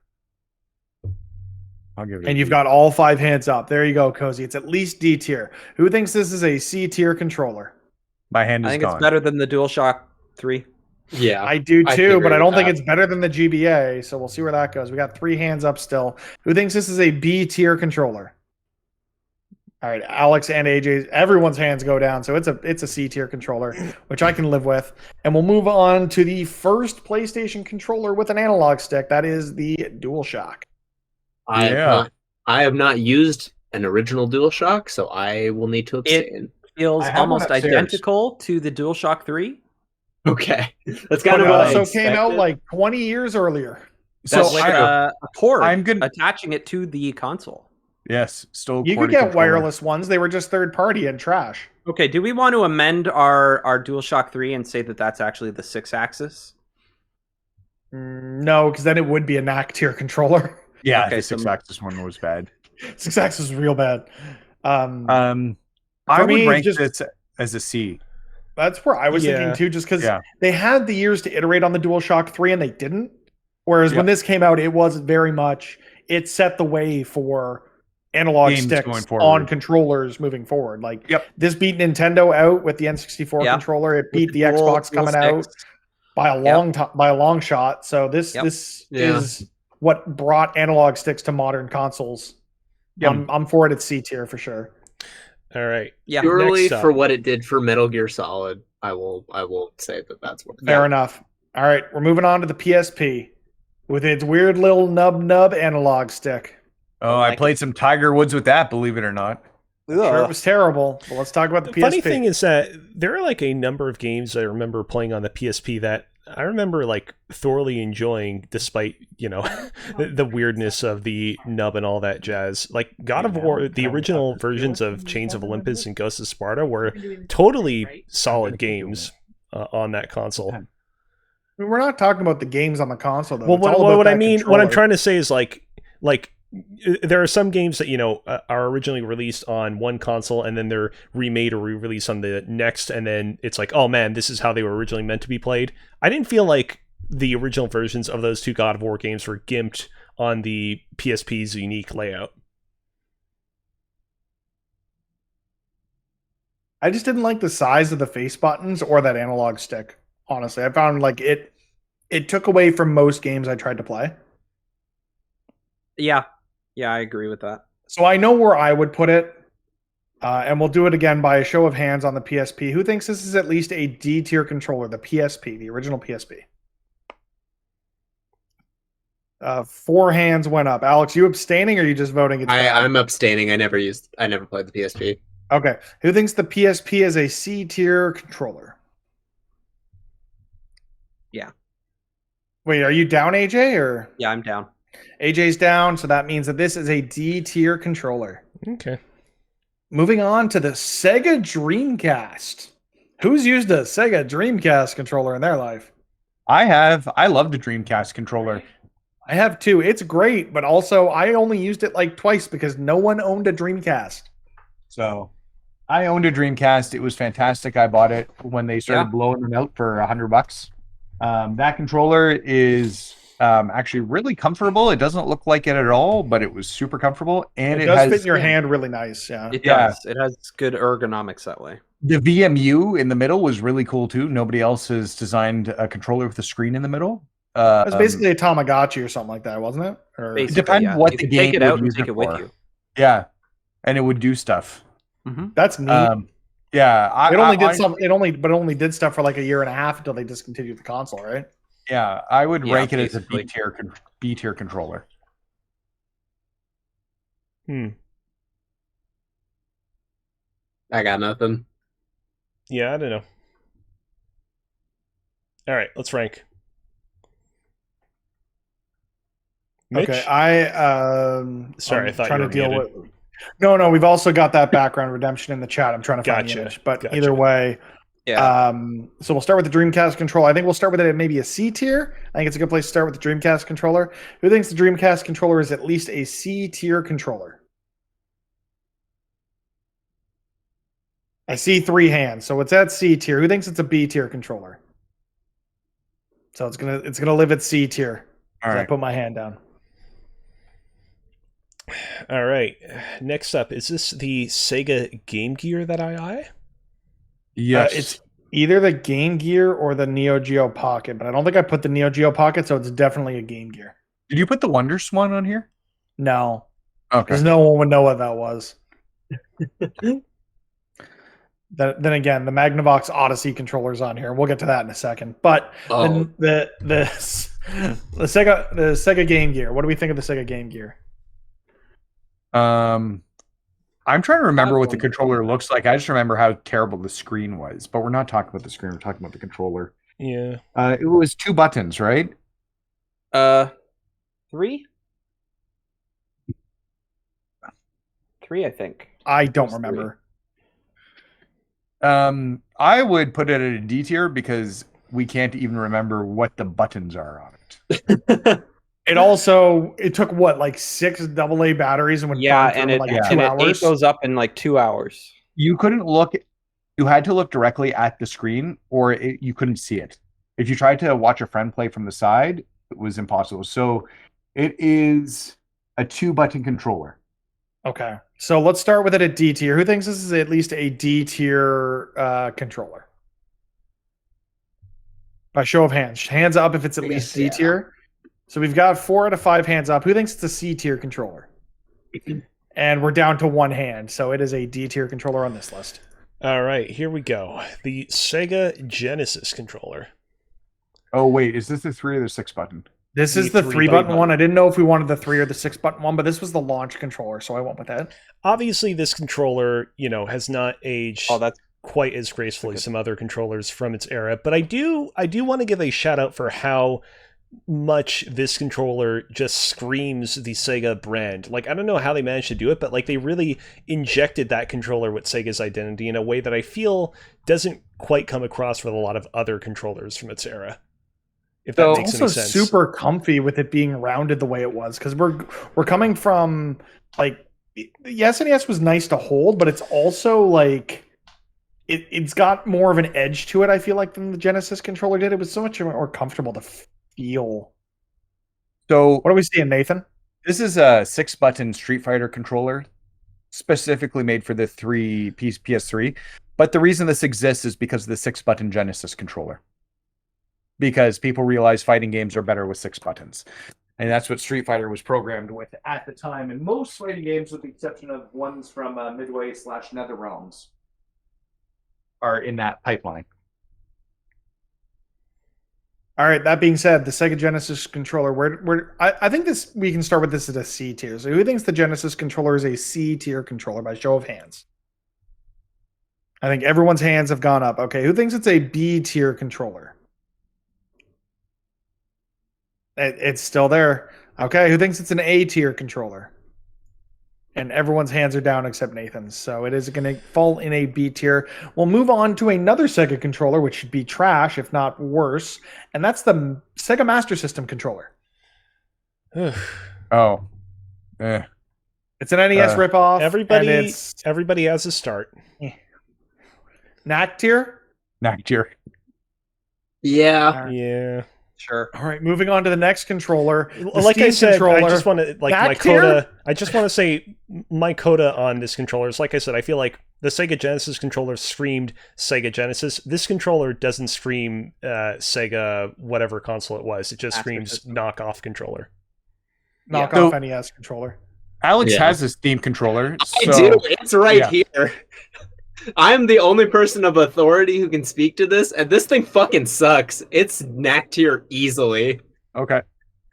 I'll give it. And you've got all 5 hands up. There you go, Cozy. It's at least D tier. Who thinks this is a C tier controller? My hand I is think gone. it's better than the DualShock 3. Yeah. I do I too, agree but I with don't think that. it's better than the GBA. So we'll see where that goes. We got 3 hands up still. Who thinks this is a B tier controller? All right, Alex and AJ, everyone's hands go down, so it's a C tier controller, which I can live with. And we'll move on to the first PlayStation controller with an analog stick. That is the DualShock. I have not used an original DualShock, so I will need to abstain. Feels I have one almost upstairs. identical to the DualShock 3. Okay, that's But kind it of what I also came out expected. like 20 years earlier. So That's like a cord I'm gonna- attaching it to the console. Yes, still. You could get wireless ones. They were just third party and trash. Okay, do we want to amend our DualShock 3 and say that that's actually the 6-axis? No, because then it would be a knack tier controller. Yeah, Okay, the so- 6-axis one was bad. 6-axis is real bad. I For would me, rank just- this as a C. That's where I was Yeah. thinking too, just because Yeah. they had the years to iterate on the DualShock 3 and they didn't. Whereas when this came out, it was very much, it set the way for analog Games sticks going forward. on controllers moving forward. Like Yep. this beat Nintendo out with the N64 Yeah. controller. It beat With the dual- Xbox dual coming out sticks. by a long shot. So this Yep. this Yeah. is what brought analog sticks to modern consoles. Yep. I'm for it at C tier for sure. All right. Yeah. Purely Next up. for what it did for Metal Gear Solid, I will say that that's what. Fair enough. All right, we're moving on to the PSP with its weird little nub analog stick. Oh, I played some Tiger Woods with that, believe it or not. Sure, it was terrible. But let's talk about the The PSP. funny thing is that there are like a number of games I remember playing on the PSP that I remember like thoroughly enjoying, despite the weirdness of the nub and all that jazz. Like God of War, the original versions of Chains of Olympus and Ghost of Sparta were totally solid games on that console. We're not talking about the games on the console though. Well, It's all about what I that mean, what controller. I'm trying to say is like there are some games that are originally released on one console and then they're remade or re-released on the next, and then it's like, oh man, this is how they were originally meant to be played. I didn't feel like the original versions of those two God of War games were gimped on the PSP's unique layout. I just didn't like the size of the face buttons or that analog stick. Honestly, I found like it took away from most games I tried to play. Yeah, I agree with that. So I know where I would put it, and we'll do it again by a show of hands on the PSP. Who thinks this is at least a D tier controller, the PSP, the original PSP? 4 hands went up. Alex, you abstaining or you just voting? It's bad? I'm abstaining. I never played the PSP. Okay. Who thinks the PSP is a C tier controller? Yeah. Wait, are you down, AJ, or Yeah, I'm down. AJ's down? So that means that this is a D tier controller. Okay. Moving on to the Sega Dreamcast. Who's used a Sega Dreamcast controller in their life? I have. I love the Dreamcast controller. I have too. It's great, but also I only used it like twice because no one owned a Dreamcast. So I owned a Dreamcast. It was fantastic. I bought it when they started blowing them out for $100. That controller is actually really comfortable. It doesn't look like it at all, but it was super comfortable, and it does fit in your hand really nice. Yeah, it does. It has good ergonomics that way. The VMU in the middle was really cool too. Nobody else has designed a controller with a screen in the middle. It was basically a Tamagotchi or something like that, wasn't it? Or it depends what the game take it out and take it with you. Yeah, and it would do stuff. That's neat. Yeah, it only did some. It only did stuff for like a year and a half until they discontinued the console, right? Yeah, I would rank it as a B tier controller. I got nothing. Yeah, I don't know. All right, let's rank. Mitch? Okay, sorry, I thought trying you were to deal muted. with. No, we've also got that background redemption in the chat. I'm trying to find the image, but either way, so we'll start with the Dreamcast controller. I think we'll start with it at maybe a C tier. I think it's a good place to start with the Dreamcast controller. Who thinks the Dreamcast controller is at least a C tier controller? I see 3 hands, so it's at C tier. Who thinks it's a B tier controller? So it's gonna live at C tier. All right. I put my hand down. All right. Next up, is this the Sega Game Gear that I? Yes. It's either the Game Gear or the Neo Geo Pocket, but I don't think I put the Neo Geo Pocket, so it's definitely a Game Gear. Did you put the Wonder Swan on here? No. Okay. Because no one would know what that was. Then again, the Magnavox Odyssey controller's on here. We'll get to that in a second. But the Sega Game Gear. What do we think of the Sega Game Gear? I'm trying to remember what the controller looks like. I just remember how terrible the screen was. But we're not talking about the screen. We're talking about the controller. Yeah. It was 2 buttons, right? 3? 3, I think. I don't remember. I would put it at a D tier because we can't even remember what the buttons are on it. It took what, like 6 AA batteries and would and it, like 2 and hours. It ate those up in like 2 hours. You couldn't look. You had to look directly at the screen, or you couldn't see it. If you tried to watch a friend play from the side, it was impossible. So it is a 2-button controller. Okay, so let's start with it at D tier. Who thinks this is at least a D tier controller? By show of hands. Hands up if it's at least D tier. So we've got 4 out of 5 hands up. Who thinks it's a C tier controller? And we're down to 1 hand, so it is a D tier controller on this list. All right, here we go. The Sega Genesis controller. Oh wait, is this the 3 or the 6 button? This is the 3-button one. I didn't know if we wanted the 3 or the 6-button one, but this was the launch controller, so I went with that. Obviously, this controller, has not aged quite as gracefully as some other controllers from its era, but I do want to give a shout out for how much this controller just screams the Sega brand. Like, I don't know how they managed to do it, but like they really injected that controller with Sega's identity in a way that I feel doesn't quite come across with a lot of other controllers from its era. If that makes any sense. Also super comfy with it being rounded the way it was, because we're coming from like the SNES was nice to hold, but it's also like it's got more of an edge to it, I feel like, than the Genesis controller did. It was so much more comfortable to feel. So what are we seeing, Nathan? This is a 6-button Street Fighter controller, specifically made for the PS3. But the reason this exists is because of the 6-button Genesis controller. Because people realize fighting games are better with 6 buttons. And that's what Street Fighter was programmed with at the time. And most fighting games, with the exception of ones from Midway/NetherRealms, are in that pipeline. All right, that being said, the Sega Genesis controller, I think we can start with this at a C tier. So who thinks the Genesis controller is a C tier controller by show of hands? I think everyone's hands have gone up. Okay, who thinks it's a B tier controller? It's still there. Okay, who thinks it's an A tier controller? And everyone's hands are down except Nathan's. So it is going to fall in a B tier. We'll move on to another Sega controller, which should be trash, if not worse. And that's the Sega Master System controller. Is It's an NES ripoff. Everybody has a start. Knack tier? Knack tier. Yeah. Yeah. Sure. All right, moving on to the next controller. Like I said, I just want to my coda. I just want to say my coda on this controller is, like I said, I feel like the Sega Genesis controller screamed Sega Genesis. This controller doesn't scream Sega whatever console it was. It just screams knockoff controller. Knockoff NES controller. Alex has this theme controller. I do. It's right here. I'm the only person of authority who can speak to this, and this thing fucking sucks. It's knack tier easily. Okay.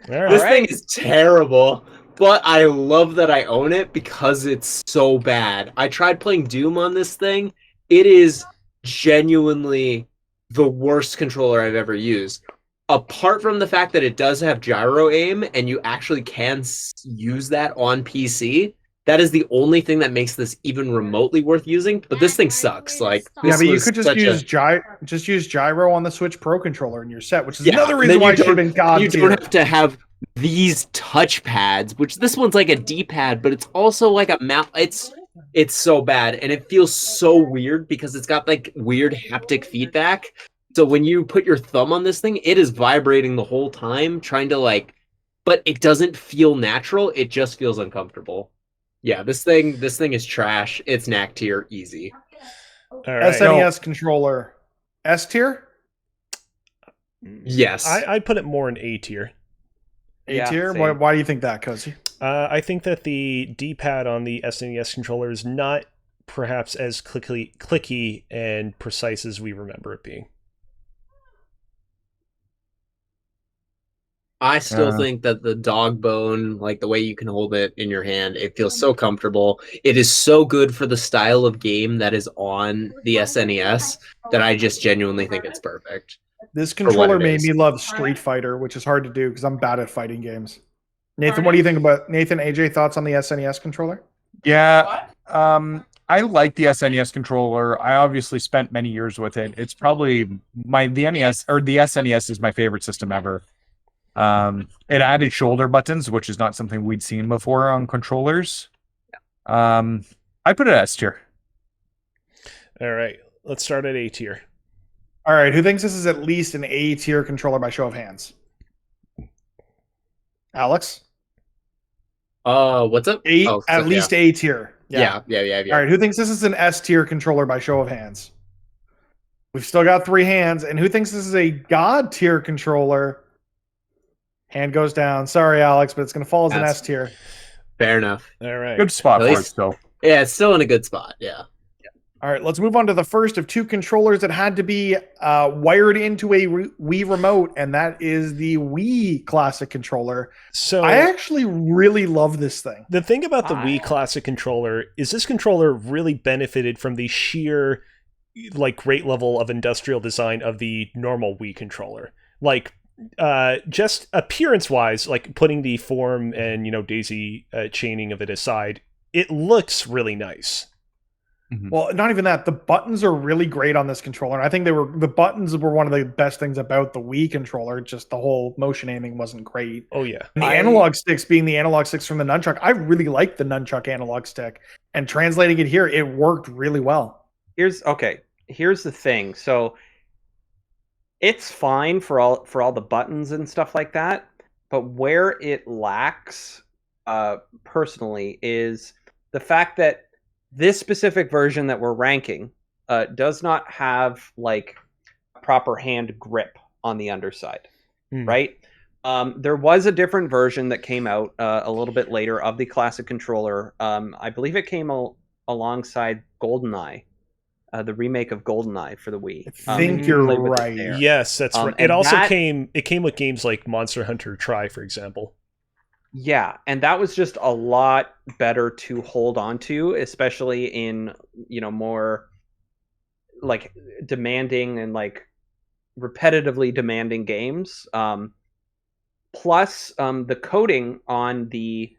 This thing is terrible, but I love that I own it because it's so bad. I tried playing Doom on this thing. It is genuinely the worst controller I've ever used. Apart from the fact that it does have gyro aim, and you actually can use that on PC, that is the only thing that makes this even remotely worth using. But this thing sucks. Like, yeah, but you could just use gyro on the Switch Pro controller in your set, which is another reason why it should have been God tier. You don't have to have these touchpads, which this one's like a D-pad, but it's also like a mouse. It's so bad, and it feels so weird because it's got like weird haptic feedback. So when you put your thumb on this thing, it is vibrating the whole time, trying to like, but it doesn't feel natural. It just feels uncomfortable. Yeah, this thing is trash. It's knack tier easy. All right. SNES controller, S tier? Yes. I put it more in A tier. A tier? Why do you think that, Cozy? I think that the D-pad on the SNES controller is not perhaps as clicky and precise as we remember it being. I still think that the dog bone, like the way you can hold it in your hand, it feels so comfortable. It is so good for the style of game that is on the SNES that I just genuinely think it's perfect. This controller made me love Street Fighter, which is hard to do because I'm bad at fighting games. Nathan, what do you think about AJ, thoughts on the SNES controller? Yeah, I like the SNES controller. I obviously spent many years with it. It's probably the NES or the SNES is my favorite system ever. It added shoulder buttons, which is not something we'd seen before on controllers. I put it S tier. All right, let's start at A tier. All right, who thinks this is at least an A tier controller by show of hands? Alex? What's up? At least A tier. Yeah. All right, who thinks this is an S tier controller by show of hands? We've still got 3 hands. And who thinks this is a God tier controller? Hand goes down. Sorry, Alex, but it's going to fall as an S tier. Fair enough. All right. Good spot for it, still. Yeah, it's still in a good spot. Yeah. All right, let's move on to the first of 2 controllers that had to be wired into a Wii Remote, and that is the Wii Classic Controller. So I actually really love this thing. The thing about the Wii Classic Controller is this controller really benefited from the sheer, like, great level of industrial design of the normal Wii controller. Like, just appearance-wise, like putting the form and, daisy chaining of it aside, it looks really nice. Well, not even that. The buttons are really great on this controller. And I think the buttons were one of the best things about the Wii controller. Just the whole motion aiming wasn't great. Oh, yeah. And the analog sticks being the analog sticks from the nunchuck, I really liked the nunchuck analog stick. And translating it here, it worked really well. Here's the thing. So it's fine for all the buttons and stuff like that. But where it lacks, personally, is the fact that this specific version that we're ranking does not have like proper hand grip on the underside, right? There was a different version that came out a little bit later of the classic controller. I believe it came alongside GoldenEye, the remake of GoldenEye for the Wii. I think you're right. Yes, that's right. It also came with games like Monster Hunter Tri, for example. Yeah, and that was just a lot better to hold on to, especially in, more like demanding and like repetitively demanding games. Plus, the coating on the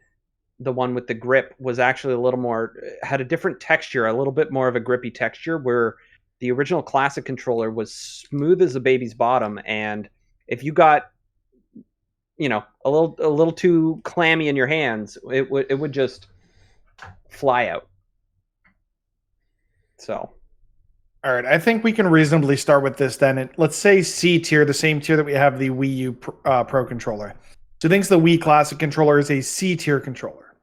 one with the grip was actually a little more, had a different texture, a little bit more of a grippy texture, where the original classic controller was smooth as a baby's bottom, and if you got a little too clammy in your hands, it would just fly out. So, all right, I think we can reasonably start with this then. Let's say C tier, the same tier that we have the Wii U Pro Controller. So thinks the Wii Classic Controller is a C tier controller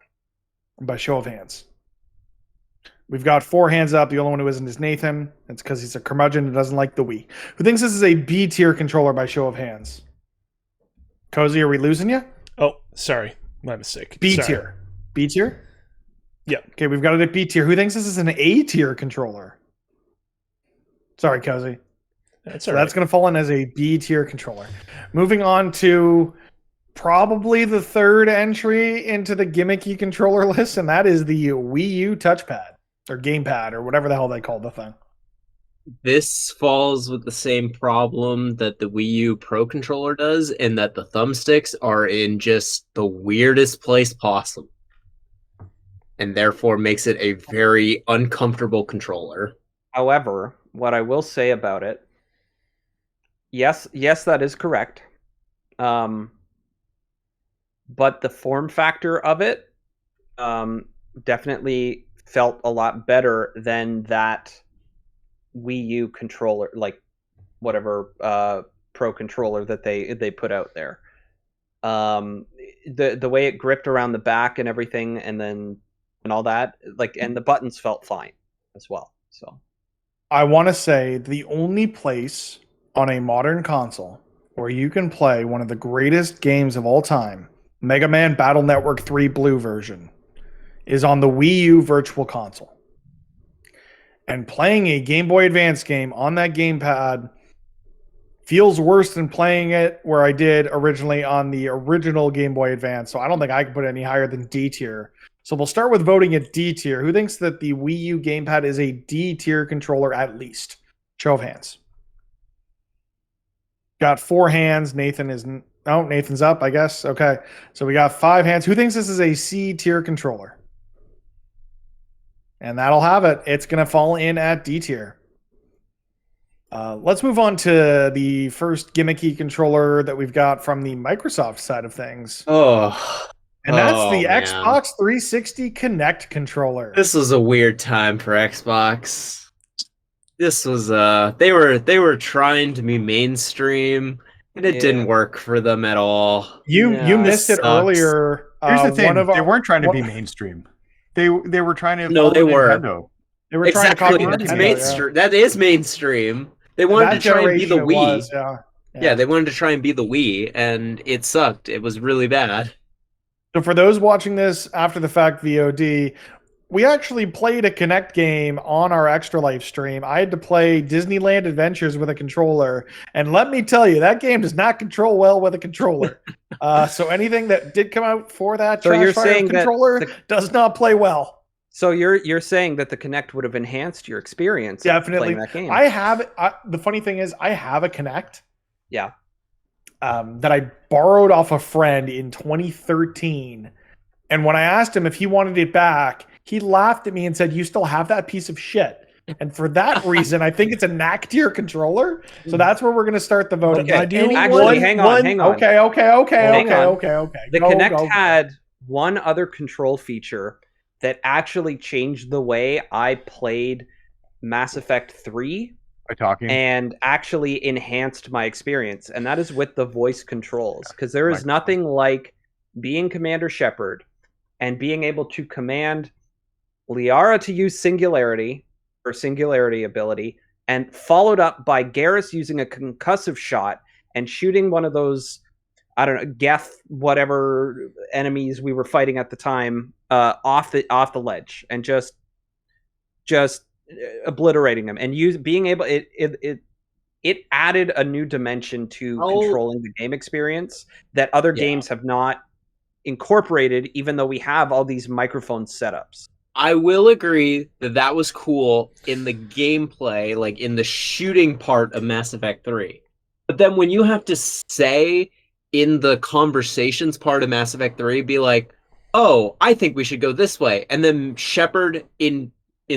by show of hands. We've got 4 hands up. The only one who isn't is Nathan. It's because he's a curmudgeon and doesn't like the Wii. Who thinks this is a B tier controller by show of hands? Cozy, are we losing you? Oh, sorry. My mistake. B Sorry. tier. B tier? Yeah. Okay, we've got it at B tier. Who thinks this is an A tier controller? Sorry, Cozy. That's So all right. that's going to fall in as a B tier controller. Moving on to probably the third entry into the gimmicky controller list, and that is the Wii U Touchpad or Gamepad or whatever the hell they call the thing. This falls with the same problem that the Wii U Pro Controller does, in that the thumbsticks are in just the weirdest place possible, and therefore makes it a very uncomfortable controller. however, what I will say about it, yes, that is correct. But the form factor of it definitely felt a lot better than that Wii U controller, like whatever Pro Controller that they put out there. The way it gripped around the back and everything, and all that, like, and the buttons felt fine as well. So I want to say the only place on a modern console where you can play one of the greatest games of all time, Mega Man Battle Network 3 Blue version, is on the Wii U Virtual Console. And playing a Game Boy Advance game on that gamepad feels worse than playing it where I did originally on the original Game Boy Advance. So I don't think I can put it any higher than D tier. So we'll start with voting at D tier. Who thinks that the Wii U gamepad is a D tier controller at least? Show of hands. Got 4 hands. Nathan's up, I guess. Okay. So we got 5 hands. Who thinks this is a C tier controller? And that'll have it. It's going to fall in at D tier. Let's move on to the first gimmicky controller that we've got from the Microsoft side of things. And that's the man. Xbox 360 Kinect controller. This was a weird time for Xbox. This was they were trying to be mainstream, and it didn't work for them at all. You missed it sucks. earlier. Here's the thing: they weren't trying to be mainstream. They were trying to. No, they were. Nintendo. They were trying to Exactly, copy that's Nintendo, mainstream. That is mainstream. They wanted That to try and be the generation it Wii. was, Yeah, they wanted to try and be the Wii, and it sucked. It was really bad. So for those watching this after the fact VOD, we actually played a Kinect game on our Extra Life stream. I had to play Disneyland Adventures with a controller, and let me tell you, that game does not control well with a controller. So anything that did come out for that So you're Trash Fire saying that controller does not play well. So you're saying that the Kinect would have enhanced your experience Definitely. playing that game. I have the funny thing is I have a Kinect. Yeah. That I borrowed off a friend in 2013. And when I asked him if he wanted it back, he laughed at me and said, "You still have that piece of shit." And for that reason, I think it's a knack tier controller. So that's where we're going to start the voting. Okay, actually, hang on. Okay. Hang on. The Kinect Go. had one other control feature that actually changed the way I played Mass Effect 3 By talking. and actually enhanced my experience, and that is with the voice controls, because there is nothing like being Commander Shepard and being able to command Liara to use Singularity ability, and followed up by Garrus using a concussive shot and shooting one of those, I don't know, Geth whatever enemies we were fighting at the time off the ledge, and just obliterating them, and being able it added a new dimension to controlling the game experience that other games have not incorporated, even though we have all these microphone setups. I will agree that was cool in the gameplay, like in the shooting part of Mass Effect 3. But then when you have to say in the conversations part of Mass Effect 3, be like, "Oh, I think we should go this way," and then Shepard in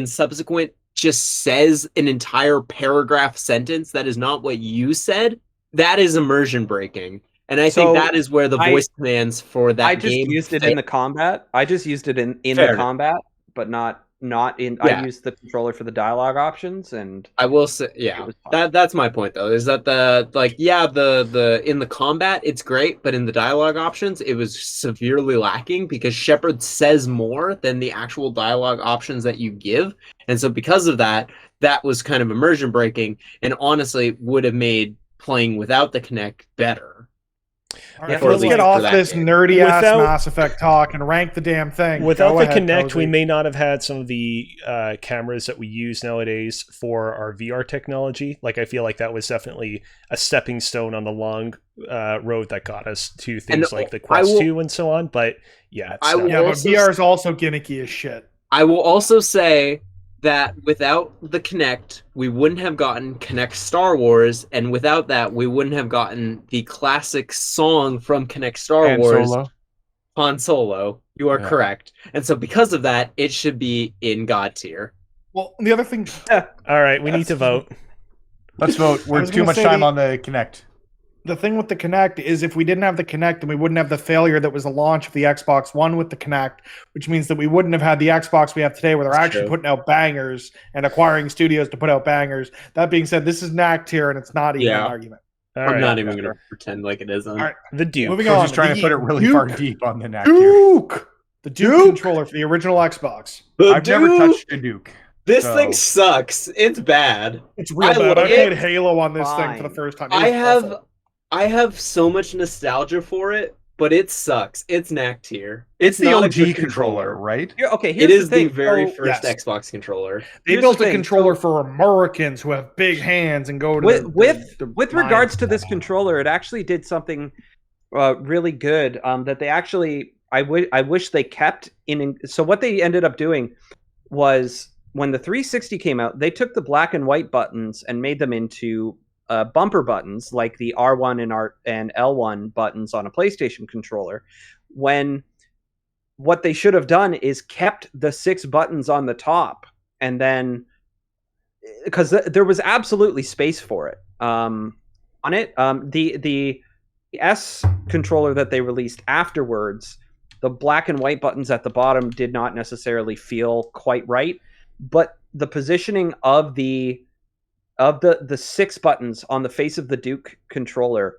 subsequent just says an entire paragraph sentence that is not what you said, that is immersion breaking. And I think that is where the voice commands for that game. I just used it in the combat. I just used it in the combat. but not in. Yeah. I used the controller for the dialogue options, and I will say, yeah, that's my point though. Is that the in the combat it's great, but in the dialogue options it was severely lacking because Shepard says more than the actual dialogue options that you give, and so because of that, that was kind of immersion breaking, and honestly would have made playing without the Kinect better. All right, Yeah, let's get off this game. nerdy ass Mass Effect talk and rank the damn thing. Without the Kinect, we may not have had some of the cameras that we use nowadays for our VR technology. Like, I feel like that was definitely a stepping stone on the long road that got us to things like the Quest 2 and so on. But yeah, but VR is also gimmicky as shit. I will also say that without the Kinect, we wouldn't have gotten Kinect Star Wars, and without that, we wouldn't have gotten the classic song from Kinect Star Wars, Han Solo. You are correct. And so because of that, it should be in God tier. Well, the other thing... All right, we need to vote. Let's vote. We're too much time on the Kinect. The thing with the Kinect is if we didn't have the Kinect, then we wouldn't have the failure that was the launch of the Xbox One with the Kinect, which means that we wouldn't have had the Xbox we have today where they're actually putting out bangers and acquiring studios to put out bangers. That being said, this is knack tier, and it's not even an argument. I'm not even going to pretend like it isn't. All right. The Duke. Moving on. Just trying to put it really far deep on the knack Duke! tier. The Duke controller for the original Xbox. I've never touched a Duke. This thing sucks. It's bad. It's real bad. I played Halo on this thing for the first time. I have so much nostalgia for it, but it sucks. It's knack tier. It's the OG controller, right? Okay, it is the very first Xbox controller. They built a controller for Americans who have big hands and go to with regards to this controller, it actually did something really good that they actually I wish they kept in. So what they ended up doing was when the 360 came out, they took the black and white buttons and made them into bumper buttons like the R1 and L1 buttons on a PlayStation controller. When what they should have done is kept the 6 buttons on the top, and then because there was absolutely space for it on it. The S controller that they released afterwards, the black and white buttons at the bottom did not necessarily feel quite right, but the positioning of the 6 buttons on the face of the Duke controller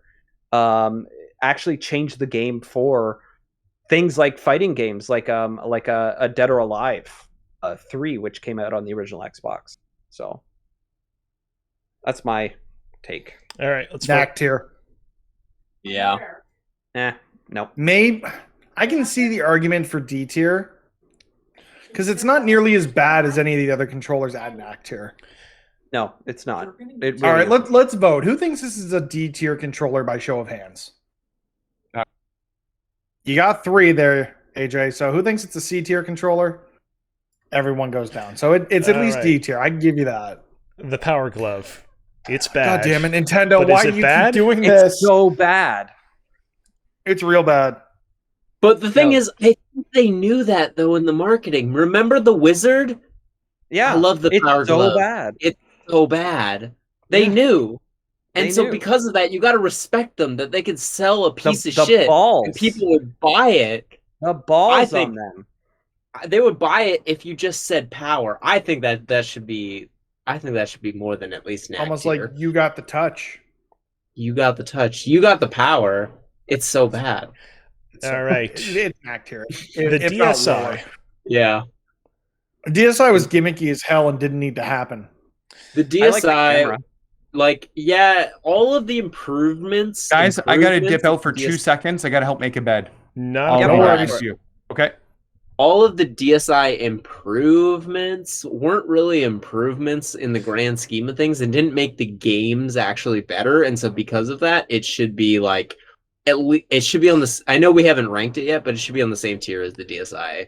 actually changed the game for things like fighting games, like a Dead or Alive 3, which came out on the original Xbox. So that's my take. All right, let's knack tier. Yeah. No. Maybe I can see the argument for D tier because it's not nearly as bad as any of the other controllers at knack tier. No, it's not. All right, let's vote. Who thinks this is a D tier controller by show of hands? You got 3 there, AJ. So who thinks it's a C tier controller? Everyone goes down. So it's at least D tier. I can give you that. The Power Glove. It's bad. God damn it, Nintendo! But why do you keep doing this? It's so bad. It's real bad. But the thing is, I think they knew that though in the marketing. Remember the Wizard? Yeah, I love the Power Glove. So bad. It's so bad. They knew. And so because of that, you got to respect them that they could sell a piece of shit balls. And people would buy it. The balls on them. They would buy it if you just said power. I think that should be more than at least knack almost tier. like you got the touch. You got the touch. You got the power. It's so bad. All right. It's knack tier. The DSi. Yeah. DSi was gimmicky as hell and didn't need to happen. The DSi, all of the improvements. Guys, I got to dip out for 2 seconds. I got to help make a bed. No, no worries. Okay. All of the DSi improvements weren't really improvements in the grand scheme of things and didn't make the games actually better. And so because of that, it should be like, at least it should be on this. I know we haven't ranked it yet, but it should be on the same tier as the DSi.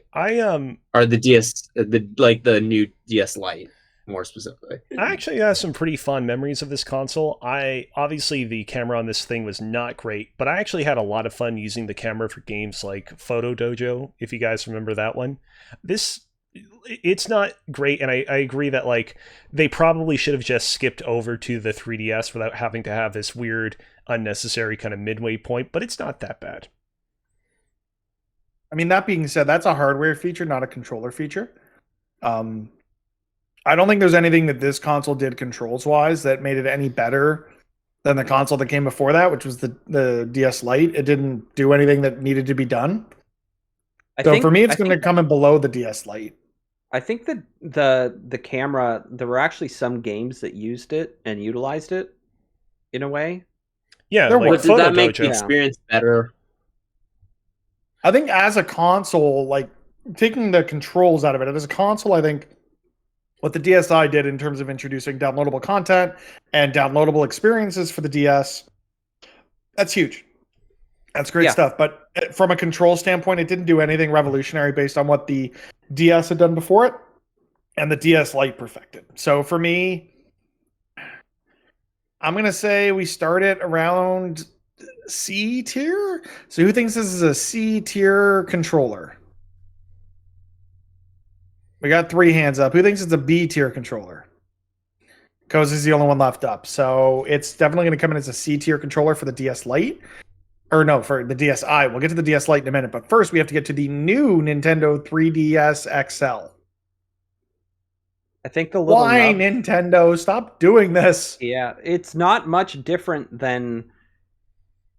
Or the new DS Lite. More specifically, I actually have some pretty fond memories of this console. Obviously the camera on this thing was not great, but I actually had a lot of fun using the camera for games like Photo Dojo, if you guys remember that one. It's not great, and I agree that like they probably should have just skipped over to the 3DS without having to have this weird, unnecessary kind of midway point, but it's not that bad. I mean, that being said, that's a hardware feature, not a controller feature. I don't think there's anything that this console did controls-wise that made it any better than the console that came before that, which was the DS Lite. It didn't do anything that needed to be done. For me, it's going to come in below the DS Lite. I think that the camera, there were actually some games that used it and utilized it in a way. Yeah, like did that make the experience better? I think as a console, like taking the controls out of it, as a console, I think what the DSi did in terms of introducing downloadable content and downloadable experiences for the DS, that's huge. That's great stuff. But from a control standpoint, it didn't do anything revolutionary based on what the DS had done before it and the DS Lite perfected. So for me, I'm going to say we started around C tier. So who thinks this is a C tier controller? We got 3 hands up. Who thinks it's a B tier controller? Cozy's the only one left up. So it's definitely going to come in as a C tier controller for the DS Lite. Or no, for the DSi. We'll get to the DS Lite in a minute. But first, we have to get to the new Nintendo 3DS XL. I think the little Why, Nintendo? Stop doing this. Yeah, it's not much different than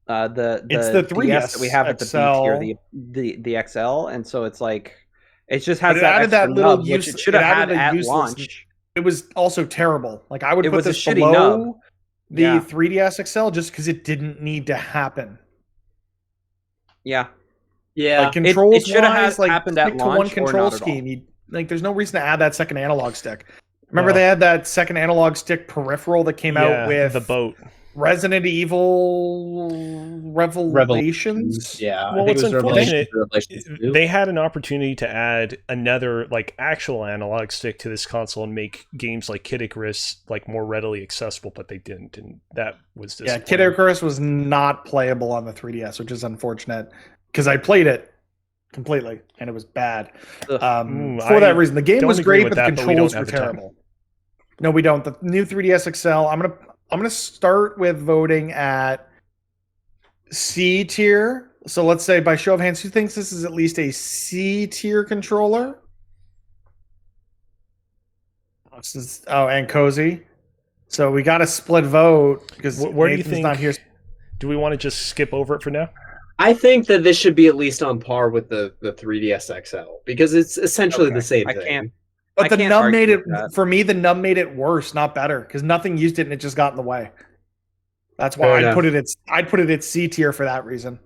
the 3DS DS that we have at the B tier, the XL. And so it's like... It just has that extra nub, which it should have had at launch. It was also terrible. Like I would put this below the 3DS XL just because it didn't need to happen. Yeah, Like controls it should have happened at launch one control scheme. There's no reason to add that second analog stick. Remember they had that second analog stick peripheral that came out with the boat. Resident Evil Revelations. Yeah, well, what's unfortunate, they had an opportunity to add another like actual analog stick to this console and make games like Kid Icarus like more readily accessible, but they didn't, and that was Kid Icarus was not playable on the 3DS, which is unfortunate because I played it completely and it was bad. For that reason, the game was great, but the controls were terrible. No, we don't. The new 3DS XL. I'm gonna start with voting at C tier. So let's say by show of hands, who thinks this is at least a C tier controller? And Cozy. So we got a split vote because where do you think? Not here. Do we want to just skip over it for now? I think that this should be at least on par with the 3DS XL because it's essentially the same thing. But the nub made it, for me, the nub made it worse, not better, because nothing used it and it just got in the way. That's why I'd put it at C tier for that reason.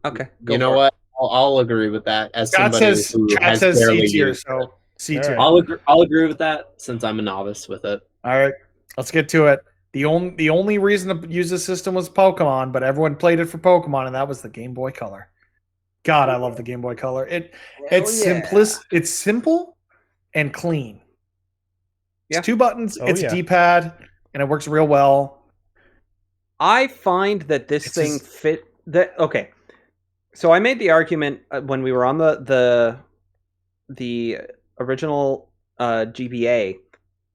Okay. You know what? I'll agree with that. As somebody who has barely C tier, used so it. C tier. I'll agree with that since I'm a novice with it. All right, let's get to it. The only reason to use this system was Pokemon, but everyone played it for Pokemon, and that was the Game Boy Color. God, I love the Game Boy Color. It's simple and clean. It's 2 buttons, D-pad, and it works real well. I find that this thing fit that okay. So I made the argument when we were on the original GBA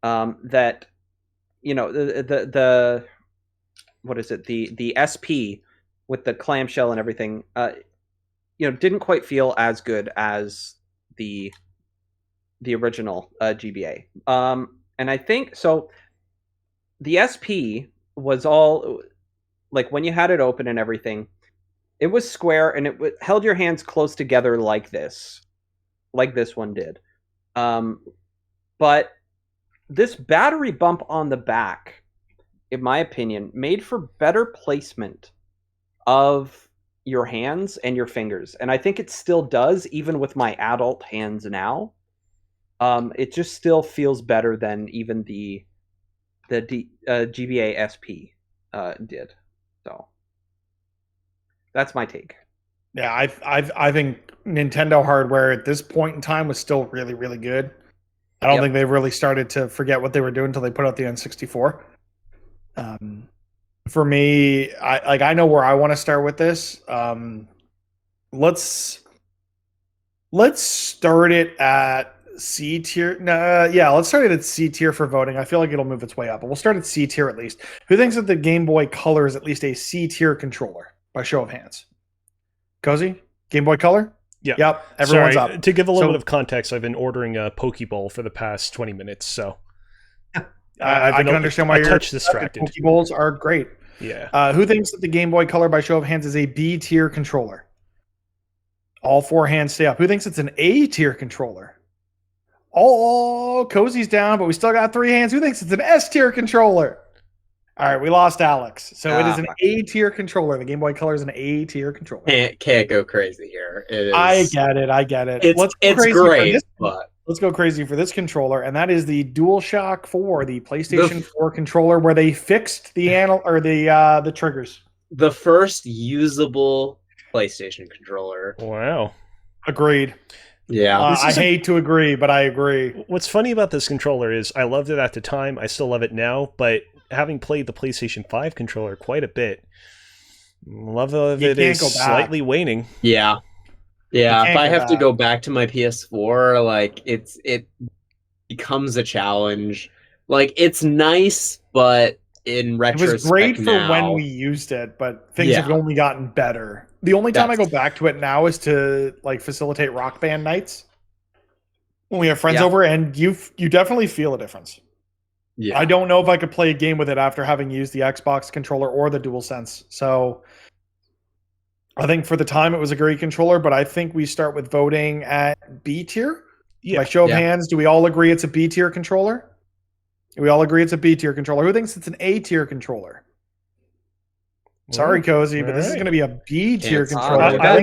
that the what is it, the SP with the clamshell and everything didn't quite feel as good as the original GBA. And I think so the SP was all like when you had it open and everything, it was square and it held your hands close together like this one did. But this battery bump on the back, in my opinion, made for better placement of your hands and your fingers. And I think it still does, even with my adult hands now. It just still feels better than even the GBA SP did. So that's my take. Yeah, I think Nintendo hardware at this point in time was still really, really good. I don't think they really started to forget what they were doing until they put out the N64. For me, I know where I want to start with this. Let's start it at C tier. Let's start it at C tier for voting. I feel like it'll move its way up, but we'll start at C tier at least. Who thinks that the Game Boy Color is at least a C tier controller by show of hands? Cozy, Game Boy Color? Yeah. Yep. Everyone's Sorry, up. to give a little So- bit of context, I've been ordering a Pokeball for the past 20 minutes, so I can understand why a you're touch distracted. Pokeballs are great. Yeah. Who thinks that the Game Boy Color, by show of hands, is a B tier controller? All 4 hands stay up. Who thinks it's an A tier controller? Oh, Cozy's down, but we still got 3 hands. Who thinks it's an S tier controller? All right, we lost Alex. So it is an A tier controller. The Game Boy Color is an A tier controller. Can't go crazy here. It is, I get it. It's great, but let's go crazy for this controller, and that is the DualShock 4, the PlayStation 4 controller, where they fixed the the triggers. The first usable PlayStation controller. Wow. Agreed. Yeah. I hate to agree, but I agree. What's funny about this controller is I loved it at the time. I still love it now, but having played the PlayStation 5 controller quite a bit, love of it is slightly waning. Yeah. If I have to go back to my PS4, like it becomes a challenge. Like it's nice, but in retrospect, it was great for now, when we used it, but things have only gotten better. The only time I go back to it now is to like facilitate Rock Band nights when we have friends over, and you definitely feel a difference. Yeah, I don't know if I could play a game with it after having used the Xbox controller or the DualSense. So I think for the time it was a great controller, but I think we start with voting at B tier. By show of hands, do we all agree it's a B tier controller? Do we all agree it's a B tier controller? Who thinks it's an A tier controller? Sorry, Cozy, but this is going to be a B tier controller. I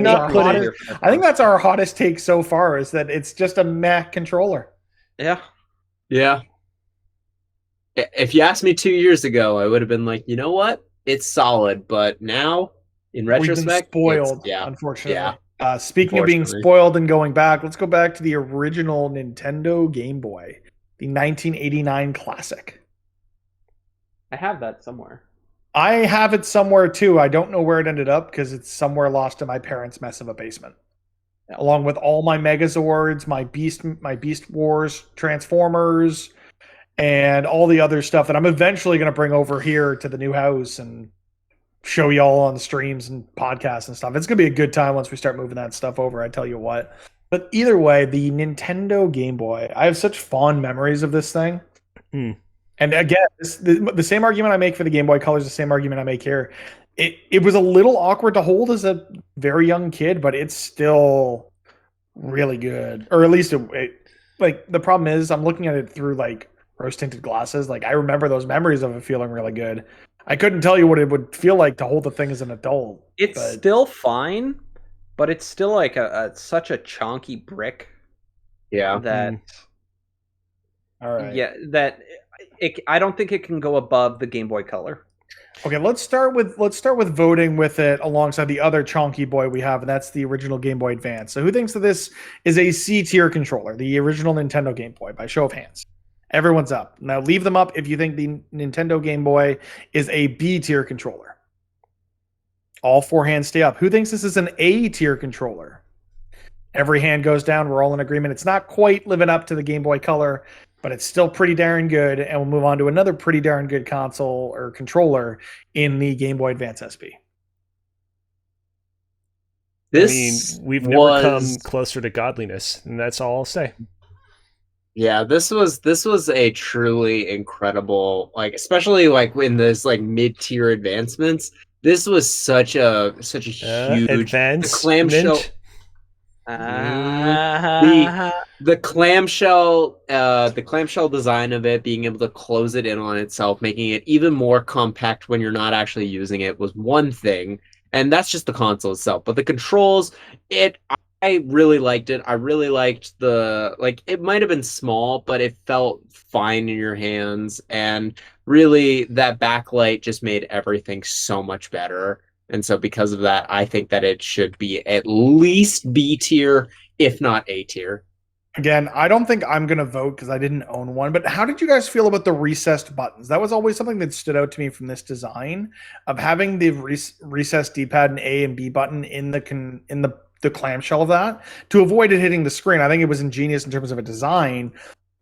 think that's our hottest take so far, is that it's just a meh controller. Yeah. If you asked me 2 years ago, I would have been like, you know what? It's solid, but now, in retrospect, we've been spoiled, unfortunately. Yeah. Speaking of being spoiled and going back, let's go back to the original Nintendo Game Boy, the 1989 Classic. I have that somewhere. I have it somewhere too. I don't know where it ended up because it's somewhere lost in my parents' mess of a basement. Along with all my Megazords, my Beast Wars, Transformers, and all the other stuff that I'm eventually going to bring over here to the new house and show y'all on the streams and podcasts and stuff. It's going to be a good time once we start moving that stuff over, I tell you what. But either way, the Nintendo Game Boy, I have such fond memories of this thing. And again, the same argument I make for the Game Boy Color is the same argument I make here. It was a little awkward to hold as a very young kid, but it's still really good. Or at least like the problem is I'm looking at it through like rose tinted glasses. Like I remember those memories of it feeling really good. I couldn't tell you what it would feel like to hold the thing as an adult. It's still fine, but it's still like such a chonky brick. Yeah. All right. Yeah, I don't think it can go above the Game Boy Color. Okay, let's start with voting with it alongside the other chonky boy we have, and that's the original Game Boy Advance. So who thinks that this is a C tier controller, the original Nintendo Game Boy, by show of hands? Everyone's up. Now leave them up if you think the Nintendo Game Boy is a B tier controller. All 4 hands stay up. Who thinks this is an A tier controller? Every hand goes down. We're all in agreement. It's not quite living up to the Game Boy Color, but it's still pretty darn good. And we'll move on to another pretty darn good console or controller in the Game Boy Advance SP. We've never come closer to godliness, and that's all I'll say. Yeah, this was a truly incredible, like, especially like in this like mid-tier advancements. This was such a huge advancement. The clamshell. The clamshell design of it, being able to close it in on itself, making it even more compact when you're not actually using it, was one thing, and that's just the console itself. But the controls, I really liked it. I really liked it might have been small, but it felt fine in your hands, and really that backlight just made everything so much better. And so because of that, I think that it should be at least B tier, if not A tier. Again, I don't think I'm going to vote because I didn't own one, but how did you guys feel about the recessed buttons? That was always something that stood out to me from this design, of having the recessed D-pad and A and B button in the clamshell of that to avoid it hitting the screen. I think it was ingenious in terms of a design.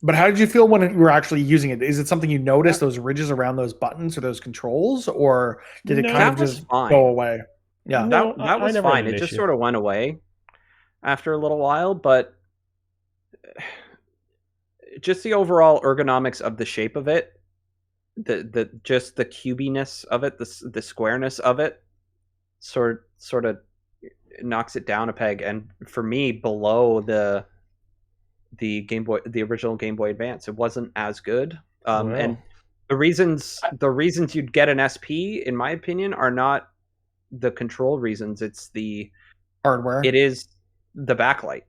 But how did you feel when you were actually using it? Is it something you noticed, those ridges around those buttons or those controls, or did it kind of just go away? Yeah, that was fine. It just sort of went away. after a little while, but just the overall ergonomics of the shape of it, the just the cubiness of it, the squareness of it, sort of knocks it down a peg. And for me, below the Game Boy, the original Game Boy Advance, it wasn't as good. And the reasons you'd get an SP, in my opinion, are not the control reasons. It's the hardware. It is the backlight.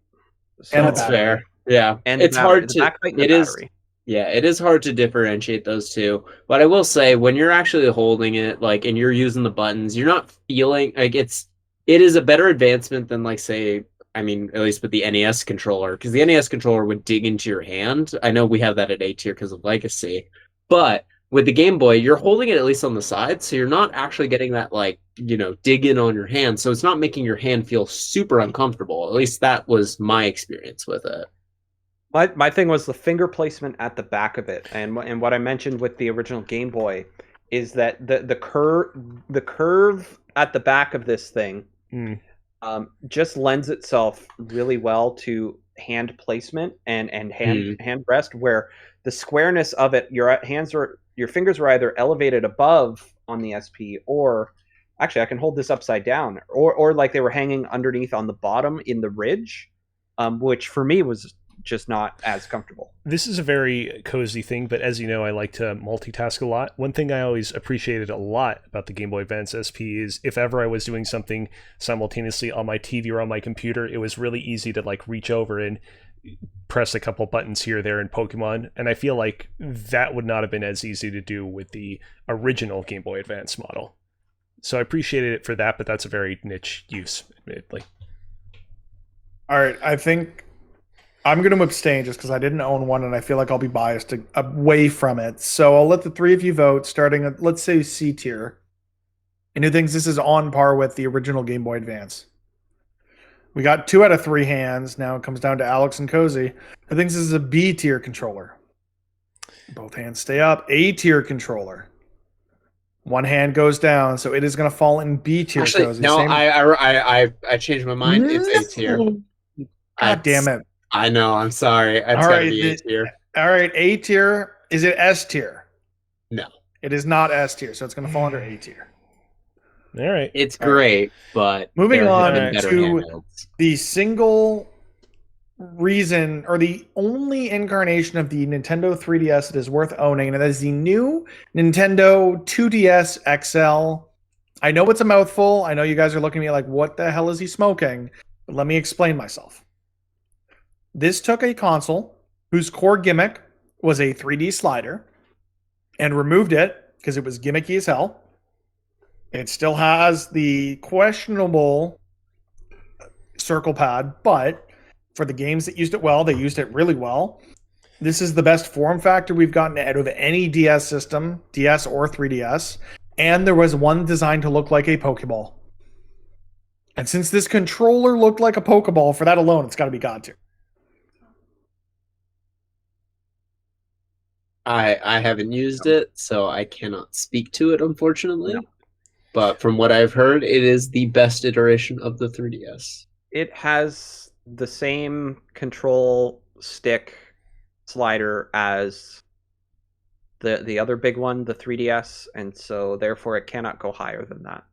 So, and that's fair. Yeah, and it's hard to. It is. Yeah, it is hard to differentiate those two. But I will say, when you're actually holding it, like, and you're using the buttons, you're not feeling like it is a better advancement than, like, say, I mean, at least with the NES controller, because the NES controller would dig into your hand. I know we have that at A tier because of Legacy, but with the Game Boy, you're holding it at least on the side, so you're not actually getting that, like, dig in on your hand. So it's not making your hand feel super uncomfortable. At least that was my experience with it. My thing was the finger placement at the back of it, and what I mentioned with the original Game Boy is that the curve at the back of this thing just lends itself really well to hand placement and hand rest, where the squareness of it, your fingers were either elevated above on the SP, or actually I can hold this upside down, or like they were hanging underneath on the bottom in the ridge, which for me was just not as comfortable. This is a very cozy thing, but as you know, I like to multitask a lot. One thing I always appreciated a lot about the Game Boy Advance SP is if ever I was doing something simultaneously on my TV or on my computer, it was really easy to, like, reach over and press a couple buttons here or there in Pokemon, and I feel like that would not have been as easy to do with the original Game Boy Advance model. So I appreciated it for that, but that's a very niche use, admittedly. All right, I think I'm going to abstain just because I didn't own one, and I feel like I'll be biased away from it. So I'll let the three of you vote, starting at, let's say, C tier. And who thinks this is on par with the original Game Boy Advance? We got 2 out of 3 hands. Now it comes down to Alex and Cozy. Who thinks this is a B tier controller? Both hands stay up. A tier controller. One hand goes down, so it is going to fall in B tier. Actually, Cozy. no, I changed my mind. It's A tier. God damn it. I know. I'm sorry. It's got to be A tier. All right, A tier. Is it S tier? No. It is not S tier, so it's going to fall under A tier. All right. It's great, but moving on to handhelds. The single reason, or the only incarnation of the Nintendo 3DS that is worth owning, and that is the new Nintendo 2DS XL. I know it's a mouthful. I know you guys are looking at me like, what the hell is he smoking? But let me explain myself. This took a console whose core gimmick was a 3D slider and removed it because it was gimmicky as hell. It still has the questionable circle pad, but for the games that used it well, they used it really well. This is the best form factor we've gotten out of any DS system, DS or 3DS. And there was one designed to look like a Pokeball. And since this controller looked like a Pokeball, for that alone, it's got to be God tier. I haven't used it, so I cannot speak to it, unfortunately. No. But from what I've heard, it is the best iteration of the 3DS. It has the same control stick slider as the other big one, the 3DS, and so therefore it cannot go higher than that.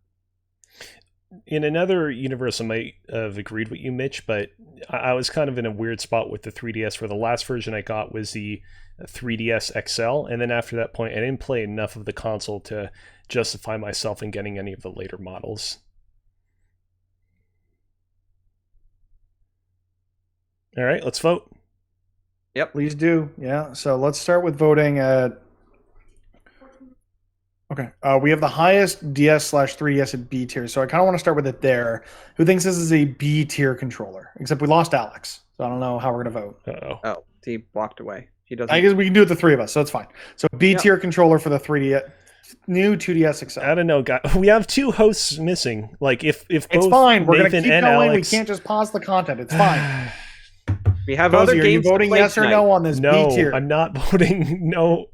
In another universe, I might have agreed with you, Mitch, but I was kind of in a weird spot with the 3DS, where the last version I got was the 3DS XL, and then after that point, I didn't play enough of the console to justify myself in getting any of the later models. All right, let's vote. Yep, please do. Yeah, so let's start with voting at... Okay, we have the highest DS/3DS at B tier, so I kind of want to start with it there. Who thinks this is a B tier controller? Except we lost Alex, so I don't know how we're going to vote. Uh-oh. Oh, he walked away. He doesn't. I guess we can do it the three of us, so it's fine. So B tier controller for the 3DS, new 2DS XL. I don't know, guys. We have 2 hosts missing. Like if both it's fine. We're going to Nathan keep and going. Alex... We can't just pause the content. It's fine. We have Cozy, other games. Are you voting yes or no on this No, B tier? I'm not voting no.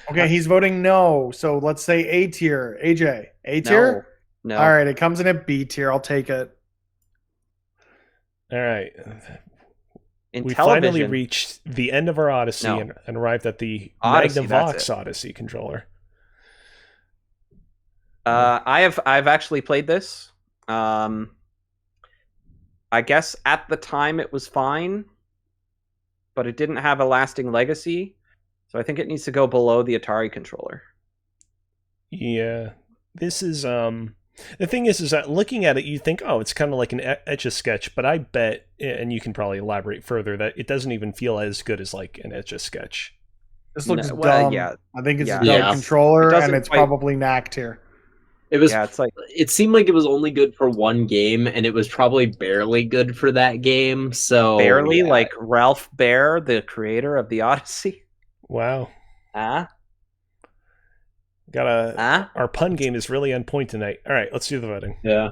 Okay, he's voting no. So let's say A tier. AJ, A tier? No. All right, it comes in at B tier. I'll take it. All right. In We television, finally reached the end of our Odyssey No. and arrived at the Odyssey, Magnavox that's Odyssey controller. I've actually played this. I guess at the time it was fine, but it didn't have a lasting legacy. So I think it needs to go below the Atari controller. Yeah. This is the thing is that looking at it, you think, oh, it's kind of like an Etch-a-Sketch, but I bet, and you can probably elaborate further, that it doesn't even feel as good as like an Etch-a-Sketch. This looks No, dumb. well, yeah. I think it's a Yeah. dumb Yeah. controller, It doesn't and it's quite- probably knacked here. It was. Yeah, it's like It seemed like it was only good for one game, and it was probably barely good for that game. So barely yeah. like Ralph Baer, the creator of the Odyssey. Wow. Ah, Our pun game is really on point tonight. All right, let's do the voting. Yeah.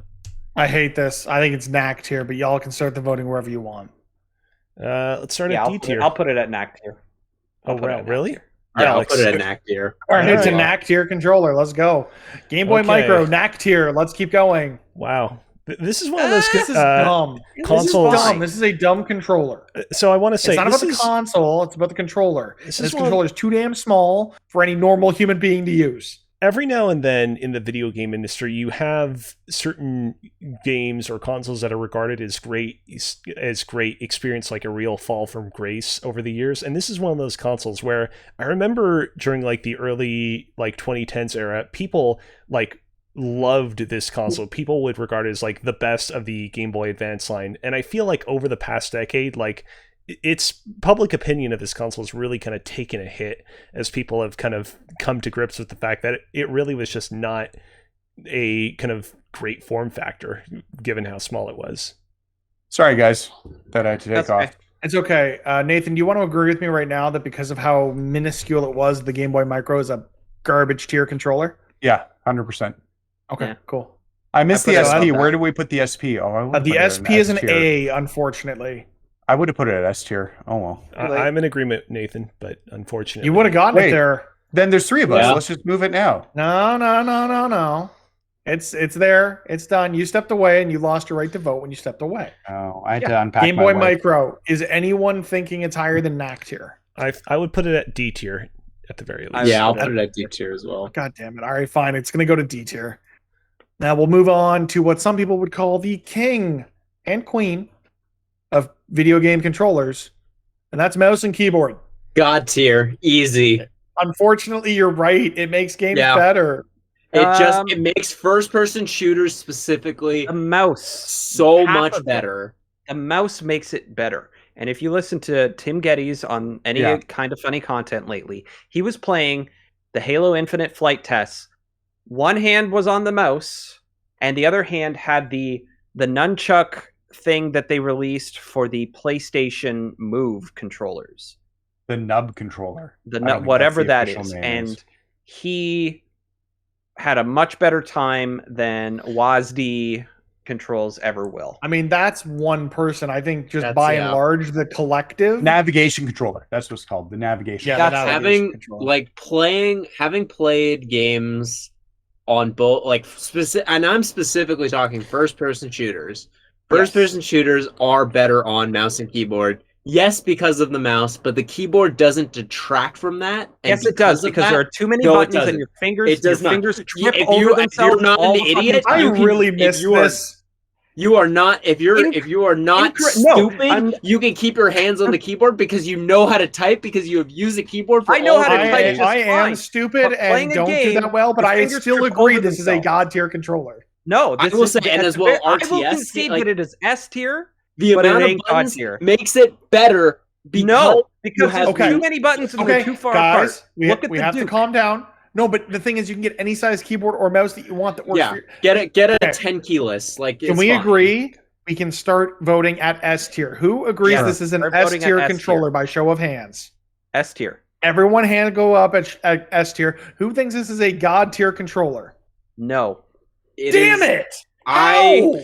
I hate this. I think it's knacked here, but y'all can start the voting wherever you want. Let's start yeah, at D tier. I'll put it at knack tier. Oh, wow, really? All right, I'll Alex. put it at knack tier. All right, it's a Alright. knack tier controller. Let's go. Game Boy Okay. Micro, knack tier. Let's keep going. Wow. This is one of those This is dumb. consoles. This is dumb. This is a dumb controller. So I want to say It's not this about the is console. It's about the controller. This This is one- controller is too damn small for any normal human being to use. every now and then in the video game industry, you have certain games or consoles that are regarded as great experience, like a real fall from grace over the years. And this is one of those consoles where I remember during like the early like 2010s era, people like loved this console. People would regard it as like the best of the Game Boy Advance line. And I feel like over the past decade, like its public opinion of this console has really kind of taken a hit as people have kind of come to grips with the fact that it really was just not a kind of great form factor given how small it was. Sorry, guys, that I had to take That's off. okay. It's okay. Nathan, do you want to agree with me right now that because of how minuscule it was, the Game Boy Micro is a garbage tier controller? Yeah, 100%. Okay, Yeah. cool. I missed I the put it SP. out. Where do we put the SP? Oh, I would've The put it in SP is an S tier. A, unfortunately. I would have put it at S tier. Oh well. I'm in agreement, Nathan, but unfortunately, You would have gotten Wait. it there. Then there's three of us. Yeah. Let's just move it now. No. It's there. It's done. You stepped away and you lost your right to vote when you stepped away. Oh, I had to unpack Game my Boy wife. Micro. Is anyone thinking it's higher than knack tier? I would put it at D tier at the very least. I- Yeah, I'll put it at D tier as well. God damn it. All right, fine. It's going to go to D tier. Now we'll move on to what some people would call the king and queen of video game controllers, and that's mouse and keyboard. God tier, easy. Unfortunately, you're right. It makes games Yeah. better. It makes first person shooters specifically The mouse. so half much of it. better. The mouse makes it better. And if you listen to Tim Geddes on any Yeah. kind of funny content lately, he was playing the Halo Infinite flight tests. One hand was on the mouse, and the other hand had the nunchuck thing that they released for the PlayStation Move controllers. The nub controller. The I don't nut, think whatever that that's the is. official name And he had a much better time than WASD controls ever will. I mean, that's one person. I think just That's- by yeah. and large, the collective. Navigation controller. That's what's called. The navigation. Yeah, That's the Having navigation control. having played games on both and I'm specifically talking first person shooters. First person shooters are better on mouse and keyboard. Yes, because of the mouse, but the keyboard doesn't detract from that. And Yes, it does, of because that- there are too many No, it buttons doesn't. and your fingers. It does your not. fingers trip If over you- if themselves. you're not all an the fucking idiot, I time. you can- really if miss you are- this. You are not if you're not No, stupid, you can keep your hands on the keyboard because you know how to type because you have used a keyboard for I know all how to your type life. just I am fine. stupid But playing and a don't do game, that well, but your I fingers still trip agree over this is a themselves. god tier controller. No, I this will is say, and as well, I will RTS, concede like- that it is S tier. The But it amount of ain't God buttons tier. makes it better because No, because have there's to- too many buttons and they're Okay, too far guys, apart. we, Look at we the have to Duke. calm down. No, but the thing is, you can get any size keyboard or mouse that you want that works yeah, for you. get a Okay. 10 keyless. Like, Can it's we fine. agree? We can start voting at S tier. Who agrees Yeah, this is an we're S voting at tier S controller tier. by show of hands? S tier. Everyone hand go up at S tier. Who thinks this is a god tier controller? No. Damn is- it! I How?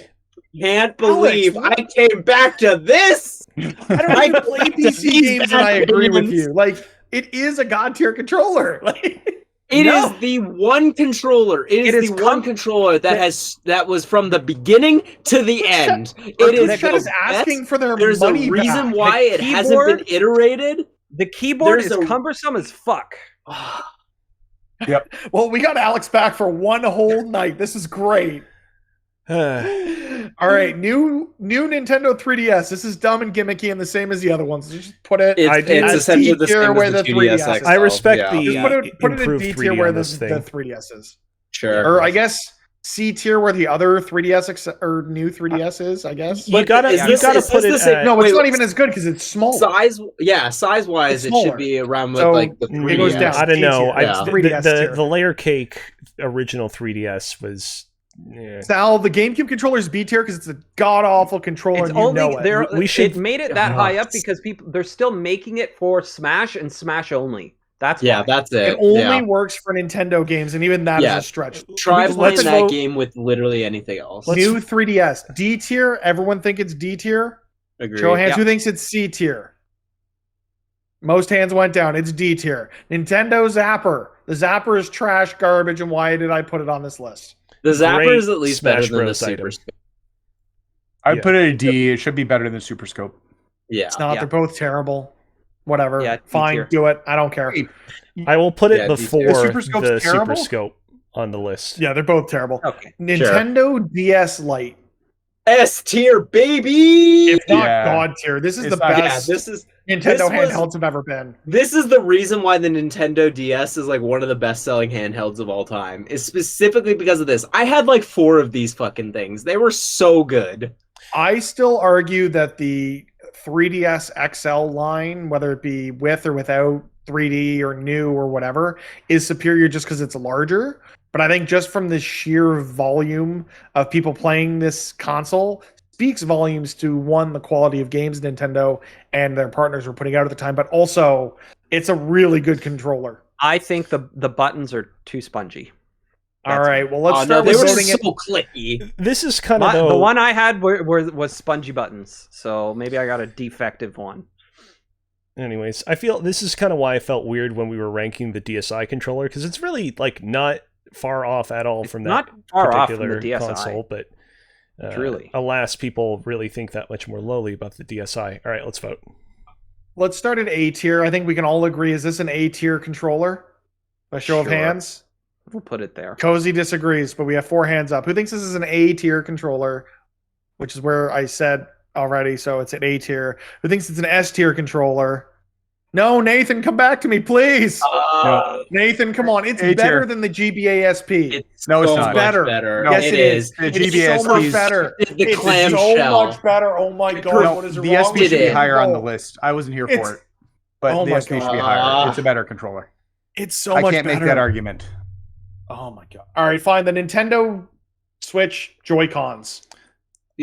can't believe Alex, I came back to this. I don't even play PC these games and I agree with opinions. you. Like, it is a god tier controller. Like, It No. is the one controller. It is the one controller that was from the beginning to the end. It is Chat is asking for their There's money a reason back. why it hasn't been iterated. The keyboard There's is a- cumbersome as fuck. Well, we got Alex back for one whole night. This is great. All right, new Nintendo 3DS. This is dumb and gimmicky and the same as the other ones. Just put it. It's essentially the tier same where as the the 3DS 3DS is. XL. I respect the Just put it in improved D 3D tier where on the this thing. 3DS is. Sure. Or I guess C tier where the other 3DS or new 3DS is. I guess. You gotta is this put it. the same- No, it's Wait, not even as good because it's small. size wise It's it smaller. should be around with So, like the it 3DS. goes down. I don't know. C tier. Yeah. The 3DS tier. the layer cake original 3DS was. Yeah. Sal, the GameCube controller is B tier because it's a god awful controller. It's And you only know it. We should- it made it that high up because they're still making it for Smash and Smash only. That's Yeah, why. that's It it. only Yeah. works for Nintendo games, and even that is Yeah. a stretch. Try Let's playing that vote- game with literally anything else. New 3DS, D tier. Everyone think it's D tier. Agree. Show of hands Yeah. who thinks it's C tier. Most hands went down. It's D tier. Nintendo Zapper. The Zapper is trash, garbage, and why did I put it on this list? The Zapper Great is at least Smash better than the Bros. Super item. Scope. I'd Yeah. put it a D. It should be better than Super Scope. Yeah. It's not. Yeah. They're both terrible. Whatever. Yeah, D Fine. tier. Do it. I don't care. I will put it Yeah, before The Super Scope's the terrible? Super Scope on the list. Yeah, they're both terrible. Okay. Nintendo DS Lite. S tier, baby. If not Yeah. God tier, this is It's the not- best this is Nintendo was- handhelds have ever been. This is the reason why the Nintendo DS is like one of the best-selling handhelds of all time. Is specifically because of this. I had like 4 of these fucking things. They were so good. I still argue that the 3DS XL line, whether it be with or without 3D or new or whatever, is superior just because it's larger. But I think just from the sheer volume of people playing this console speaks volumes to one, the quality of games Nintendo and their partners were putting out at the time, but also it's a really good controller. I think the buttons are too spongy. All right, well, let's Oh, no, start they with were voting it. so clicky. This is kind of The one I had was spongy buttons, so maybe I got a defective one. Anyways, I feel this is kind of why I felt weird when we were ranking the DSi controller because it's really like not far off at all It's from that not far off from particular the DSi. console, but Truly. alas, people really think that much more lowly about the DSi. All right, let's vote. Let's start at A tier. I think we can all agree. Is this an A tier controller? By show of Sure. hands. We'll put it there. Cozy disagrees, but we have 4 hands up. Who thinks this is an A tier controller? Which is where I said already, so it's an A tier. Who thinks it's an S tier controller? No, Nathan, come back to me, please. Nathan, come on. It's A tier. better than the GBASP. It's No, it's so not. much Better. better. No, yes, it it is. The It's GBASP so much is- better. The It's so clamshell. much better. Oh my god, No, what is the wrong SP with should be you? higher on the list. I wasn't here for It's- it, but Oh the my SP should be God. higher. It's a better controller. It's so I much can't better. make that argument. Oh my god. All right, fine. The Nintendo Switch Joy-Cons.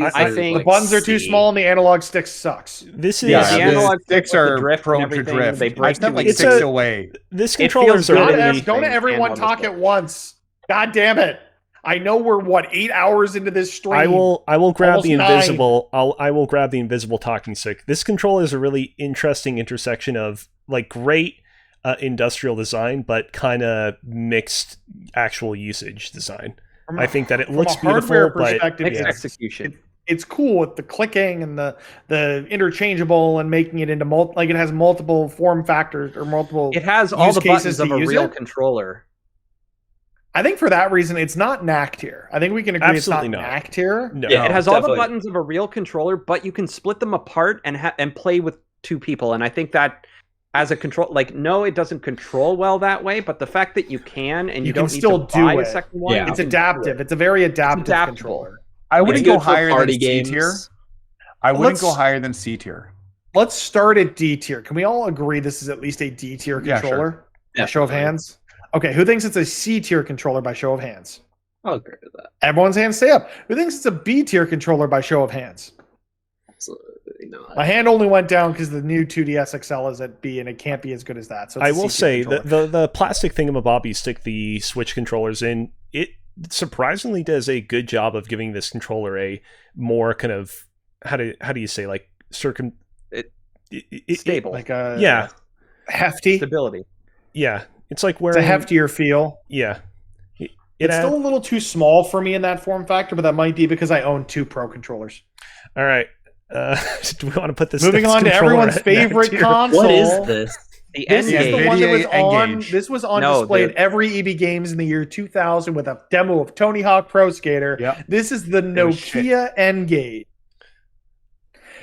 I think The buttons are too small and the analog stick sucks. This is Yeah, the the analog sticks with the are drift and prone to everything, drift. they I break spent too like easy. 6 away. this It controllers feels are good. Don't, really don't everyone and talk on the at once. God damn it. I know we're 8 hours into this stream. I will grab Almost the 9. invisible. I will grab the invisible talking stick. This controller is a really interesting intersection of like great industrial design, but kind of mixed actual usage design. I think that it From looks a hardware beautiful, but perspective, Mixed yeah. execution. it's cool with the clicking and the interchangeable and making it into like it has multiple form factors or multiple. It has all use the cases buttons of to a use real it. controller. I think for that reason, it's not knack tier. I think we can agree Absolutely it's not not. knack tier. No. Yeah, It has all the definitely. buttons of a real controller, but you can split them apart and play with 2 people. And I think that as a control, like, no, it doesn't control well that way, but the fact that you can and you, You can don't need still to buy do a it. second one, Yeah. you It's can do adaptive. it. It's a very adaptive adaptable. controller. I It's wouldn't good go for higher than party C games. tier. I wouldn't Let's- go higher than C tier. Let's start at D tier. Can we all agree this is at least a D tier Yeah, sure. controller? By show of Definitely. hands. Okay, who thinks it's a C tier controller by show of hands? I'll agree with that. Everyone's hands stay up. Who thinks it's a B tier controller by show of hands? Absolutely not. My hand only went down because the new 2DS XL is at B, and it can't be as good as that. So it's I a will C say tier that controller. the plastic thingamabob you stick the Switch controllers in, it surprisingly does a good job of giving this controller a more kind of how do you say like Stable. like a yeah hefty. Stability. yeah It's like It's wearing a heftier feel. Yeah. It's still a little too small for me in that form factor, but that might be because I own 2 Pro controllers. All right. Do we want to put this? Moving on to everyone's favorite console. What is this? The This is the Engage. one that was NVIDIA on. Engage. This was on No, display dude. at every EB Games in the year 2000 with a demo of Tony Hawk Pro Skater. Yep. This is the was shit. Nokia Engage.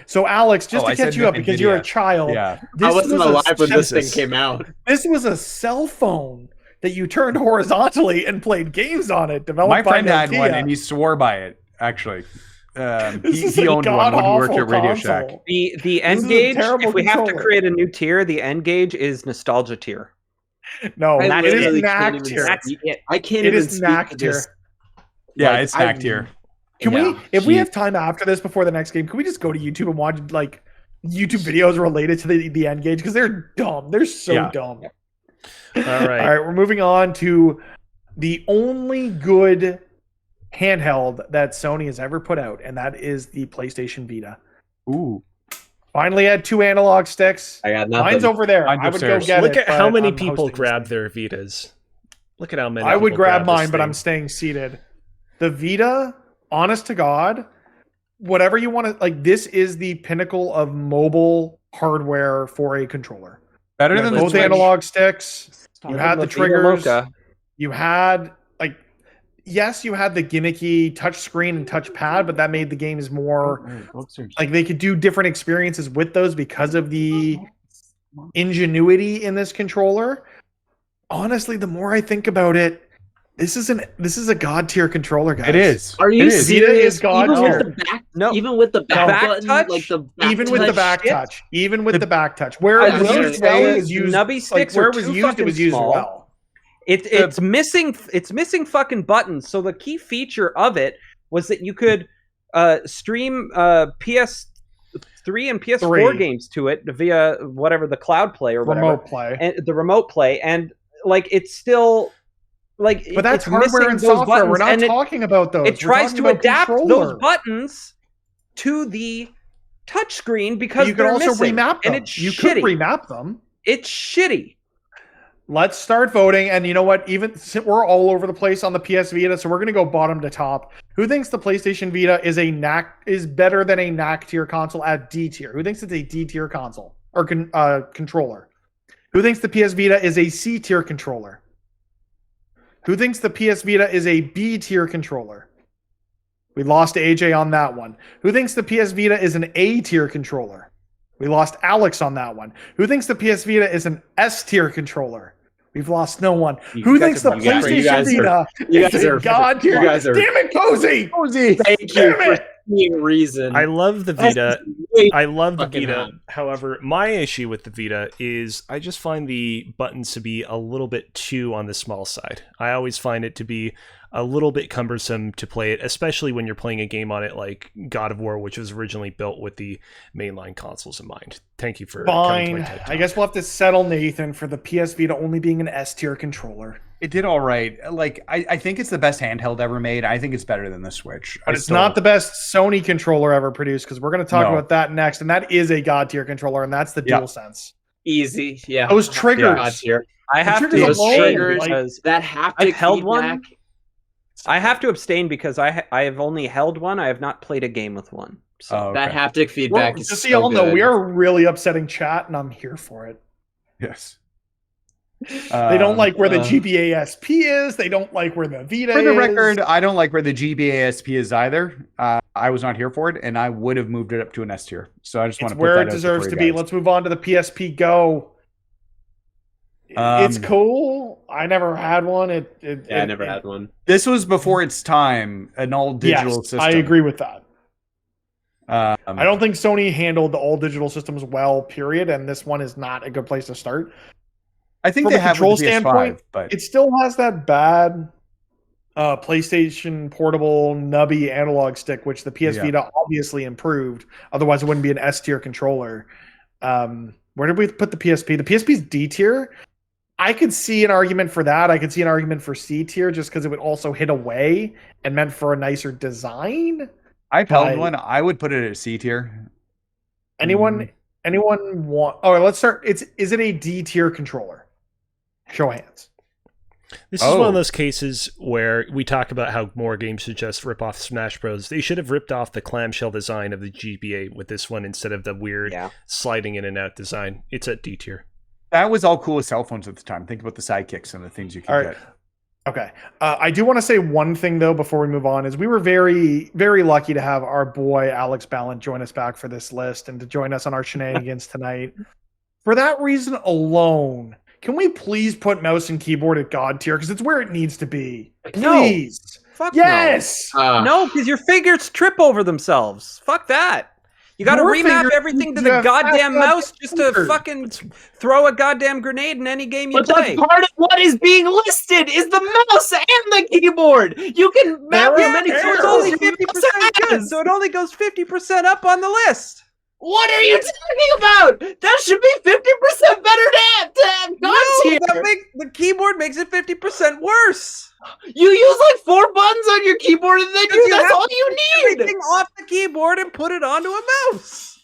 So, Alex, just to I catch said you up, because you're a NVIDIA. child, Yeah. I wasn't was a- alive when this thing Jesus. came out. This was a cell phone that you turned horizontally and played games on it. Developed My by friend had Nokia. one, and he swore by it. Actually, This is he a owned one when he worked at god-awful Radio console. Shack. The This is a Engage, terrible if we have to controller. create a new tier, the Engage is nostalgia tier. No, I it is literally knack can't even tier. That's speak- it. I can't It even is speak knack to tier. this. Yeah, Like, it's back here. Can Yeah. we, if we have time after this, before the next game, can we just go to YouTube and watch like YouTube videos related to the Engage? Because they're dumb. They're so Yeah. dumb. All right. All right, we're moving on to the only good handheld that Sony has ever put out, and that is the PlayStation Vita. Ooh, Finally had 2 analog sticks. I got nothing. Mine's over there. Mine's I would upstairs. go get Look it. at how but many I'm people hosting grab this their Vitas. Look at how many. thing. I would people grab this mine, but thing. I'm staying seated. The Vita, honest to God, whatever you want to like, this is the pinnacle of mobile hardware for a controller. better You than had the both Switch. analog sticks. You had the Vita triggers. Loca. You had like, yes, you had the gimmicky touch screen and touchpad, but that made the games more like they could do different experiences with those because of the ingenuity in this controller. Honestly, the more I think about it, this is a god tier controller, guys. It is. Are you It is. Vita serious? is God Even tier. with the back, No. even with the back, Back button, touch? like the back Even with the touch back shit? touch, even with the back touch, where I it was know, used well, it the was used nubby like sticks where are it was too used, it fucking was used small. well. It's missing fucking buttons. So the key feature of it was that you could stream PS3 and PS4 Three. games to it via whatever the cloud play or whatever, Remote play. and the remote play, and like it's still like. But that's it's hardware missing and those software. We're buttons, not and talking about those. It We're tries talking to about adapt those controller. buttons to the touchscreen because You could they're also missing, remap them. and it's You shitty. could remap them. It's shitty. Let's start voting. And you know what? Even we're all over the place on the PS Vita, so we're going to go bottom to top. Who thinks the PlayStation Vita is better than a knack tier console at D tier? Who thinks it's a D tier console or controller? Who thinks the PS Vita is a C tier controller? Who thinks the PS Vita is a B tier controller? We lost AJ on that one. Who thinks the PS Vita is an A tier controller? We lost Alex on that one. Who thinks the PS Vita is an S tier controller? We've lost no one. Who thinks the you guys PlayStation are- Vita you is guys a are- god tier? you guys are- Damn it, Cozy! Cozy. Thank you Damn for seeing reason. I love the That's Vita. way I love the fucking Vita. hell. However, my issue with the Vita is I just find the buttons to be a little bit too on the small side. I always find it to be a little bit cumbersome to play it, especially when you're playing a game on it like God of War, which was originally built with the mainline consoles in mind. Thank you for coming to Fine. my TED I Talk. guess we'll have to settle Nathan for the PS Vita only being an S tier controller. It did all right. Like I think it's the best handheld ever made. I think it's better than the Switch. But it's not the best Sony controller ever produced, because we're going to talk No. about that next. And that is a god tier controller, and that's the Yeah. DualSense. Easy, yeah. Those triggers. God tier. I have triggers to Those alone, abstain triggers, like- because that haptic I've held feedback. one. I have to abstain because I have only held one. I have not played a game with one. So Oh, That okay. haptic feedback Well, is just so so y'all know, good. we are really upsetting chat, and I'm here for it. Yes. They don't like where the uh, GBASP is. They don't like where the Vita For the is. record, I don't like where the GBASP is either. I was not here for it, and I would have moved it up to an S tier. So I just want It's to put where that it out deserves there to for be. you guys. Let's move on to the PSP Go. It's cool. I never had one. Yeah, I never had one. This was before its time, an all digital Yes, system. I agree with that. I I don't think Sony handled the all digital systems well, period, and this one is not a good place to start. I think from they a have control with the PS5, standpoint, but It still has that bad PlayStation portable nubby analog stick, which the PS Yeah. Vita obviously improved. Otherwise, it wouldn't be an S tier controller. Where did we put the PSP? The PSP's D tier. I could see an argument for that. I could see an argument for C tier just because it would also hit away and meant for a nicer design. I've held but- one. I would put it at C tier. Anyone want? Oh, let's start. Is it a D tier controller? Show of hands. This is one of those cases where we talk about how more games should just rip off Smash Bros. They should have ripped off the clamshell design of the GBA with this one instead of the weird sliding in and out design. It's at D tier. That was all cool with cell phones at the time. Think about the sidekicks and the things you could get. Okay. I do want to say one thing, though, before we move on, is we were very, very lucky to have our boy Alex Ballant join us back for this list and to join us on our shenanigans tonight. For that reason alone, can we please put mouse and keyboard at God tier? Because it's where it needs to be. Please. No. Fuck yes. No, because your fingers trip over themselves. Fuck that. You got to remap everything to the goddamn mouse just to fucking throw a goddamn grenade in any game you play. But part of what is being listed is the mouse and the keyboard. You can map them any so it's only 50% good, so it only goes 50% up on the list. What are you talking about? That should be 50% better than the keyboard makes it 50% worse. You use like 4 buttons on your keyboard and then that's all you need. Everything off the keyboard and put it onto a mouse.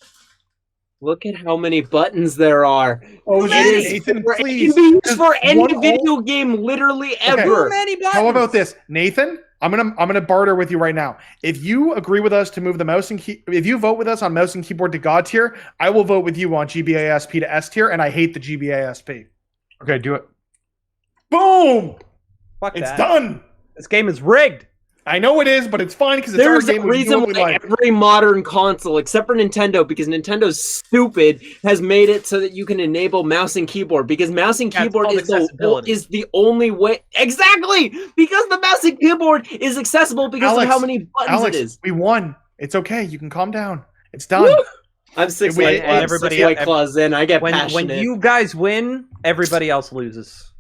Look at how many buttons there are. Oh, Nathan, please. It can be used for any video game literally ever. Too many buttons. How about this, Nathan? I'm gonna barter with you right now. If you agree with us to move the mouse and if you vote with us on mouse and keyboard to God tier, I will vote with you on GBA-SP to S tier, and I hate the GBA-SP. Okay, do it. Boom! Fuck it's that. done. This game is rigged. I know it is, but it's fine because it's our game. There's a reason why every modern console, except for Nintendo, because Nintendo's stupid, has made it so that you can enable mouse and keyboard. Because mouse and keyboard is the only way. Exactly, because the mouse and keyboard is accessible because of how many buttons it is. We won. It's okay. You can calm down. It's done. Woo! I'm six White Claws in. I get passionate. When you guys win, everybody else loses.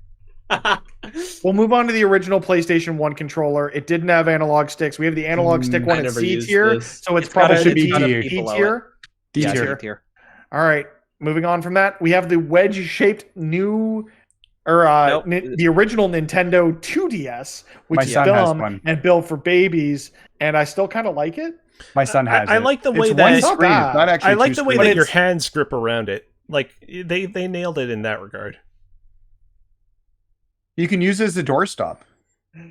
We'll move on to the original PlayStation 1 controller. It didn't have analog sticks. We have the analog stick one at C tier, so it's probably should be D tier. D tier. All right, moving on from that, we have the wedge-shaped new, the original Nintendo 2DS, which is dumb and built for babies, and I still kind of like it. My son has it. I like the way that your hands grip around it. Like they nailed it in that regard. You can use it as a doorstop.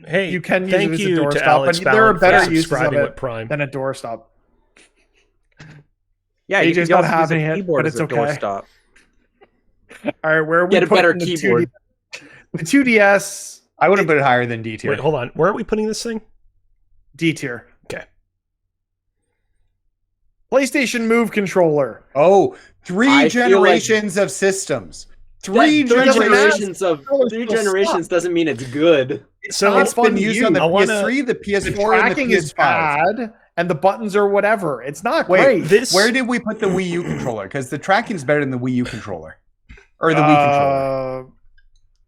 Hey, you can use it as a doorstop, but there are better uses of it than a doorstop. Yeah, AJ's not having it, but it's okay. Doorstop. All right, where are we get a better keyboard? The 2DS. I would have put it higher than D tier. Wait, hold on. Where are we putting this thing? D tier. Okay. PlayStation Move controller. Oh, 3 generations of systems. Three generations doesn't mean it's good. So it's been used on the PS3, the PS4, the tracking and the PS5. is bad, and the buttons are whatever. It's not great. Where did we put the Wii U controller? Because the tracking's better than the Wii U controller. Or the Wii controller.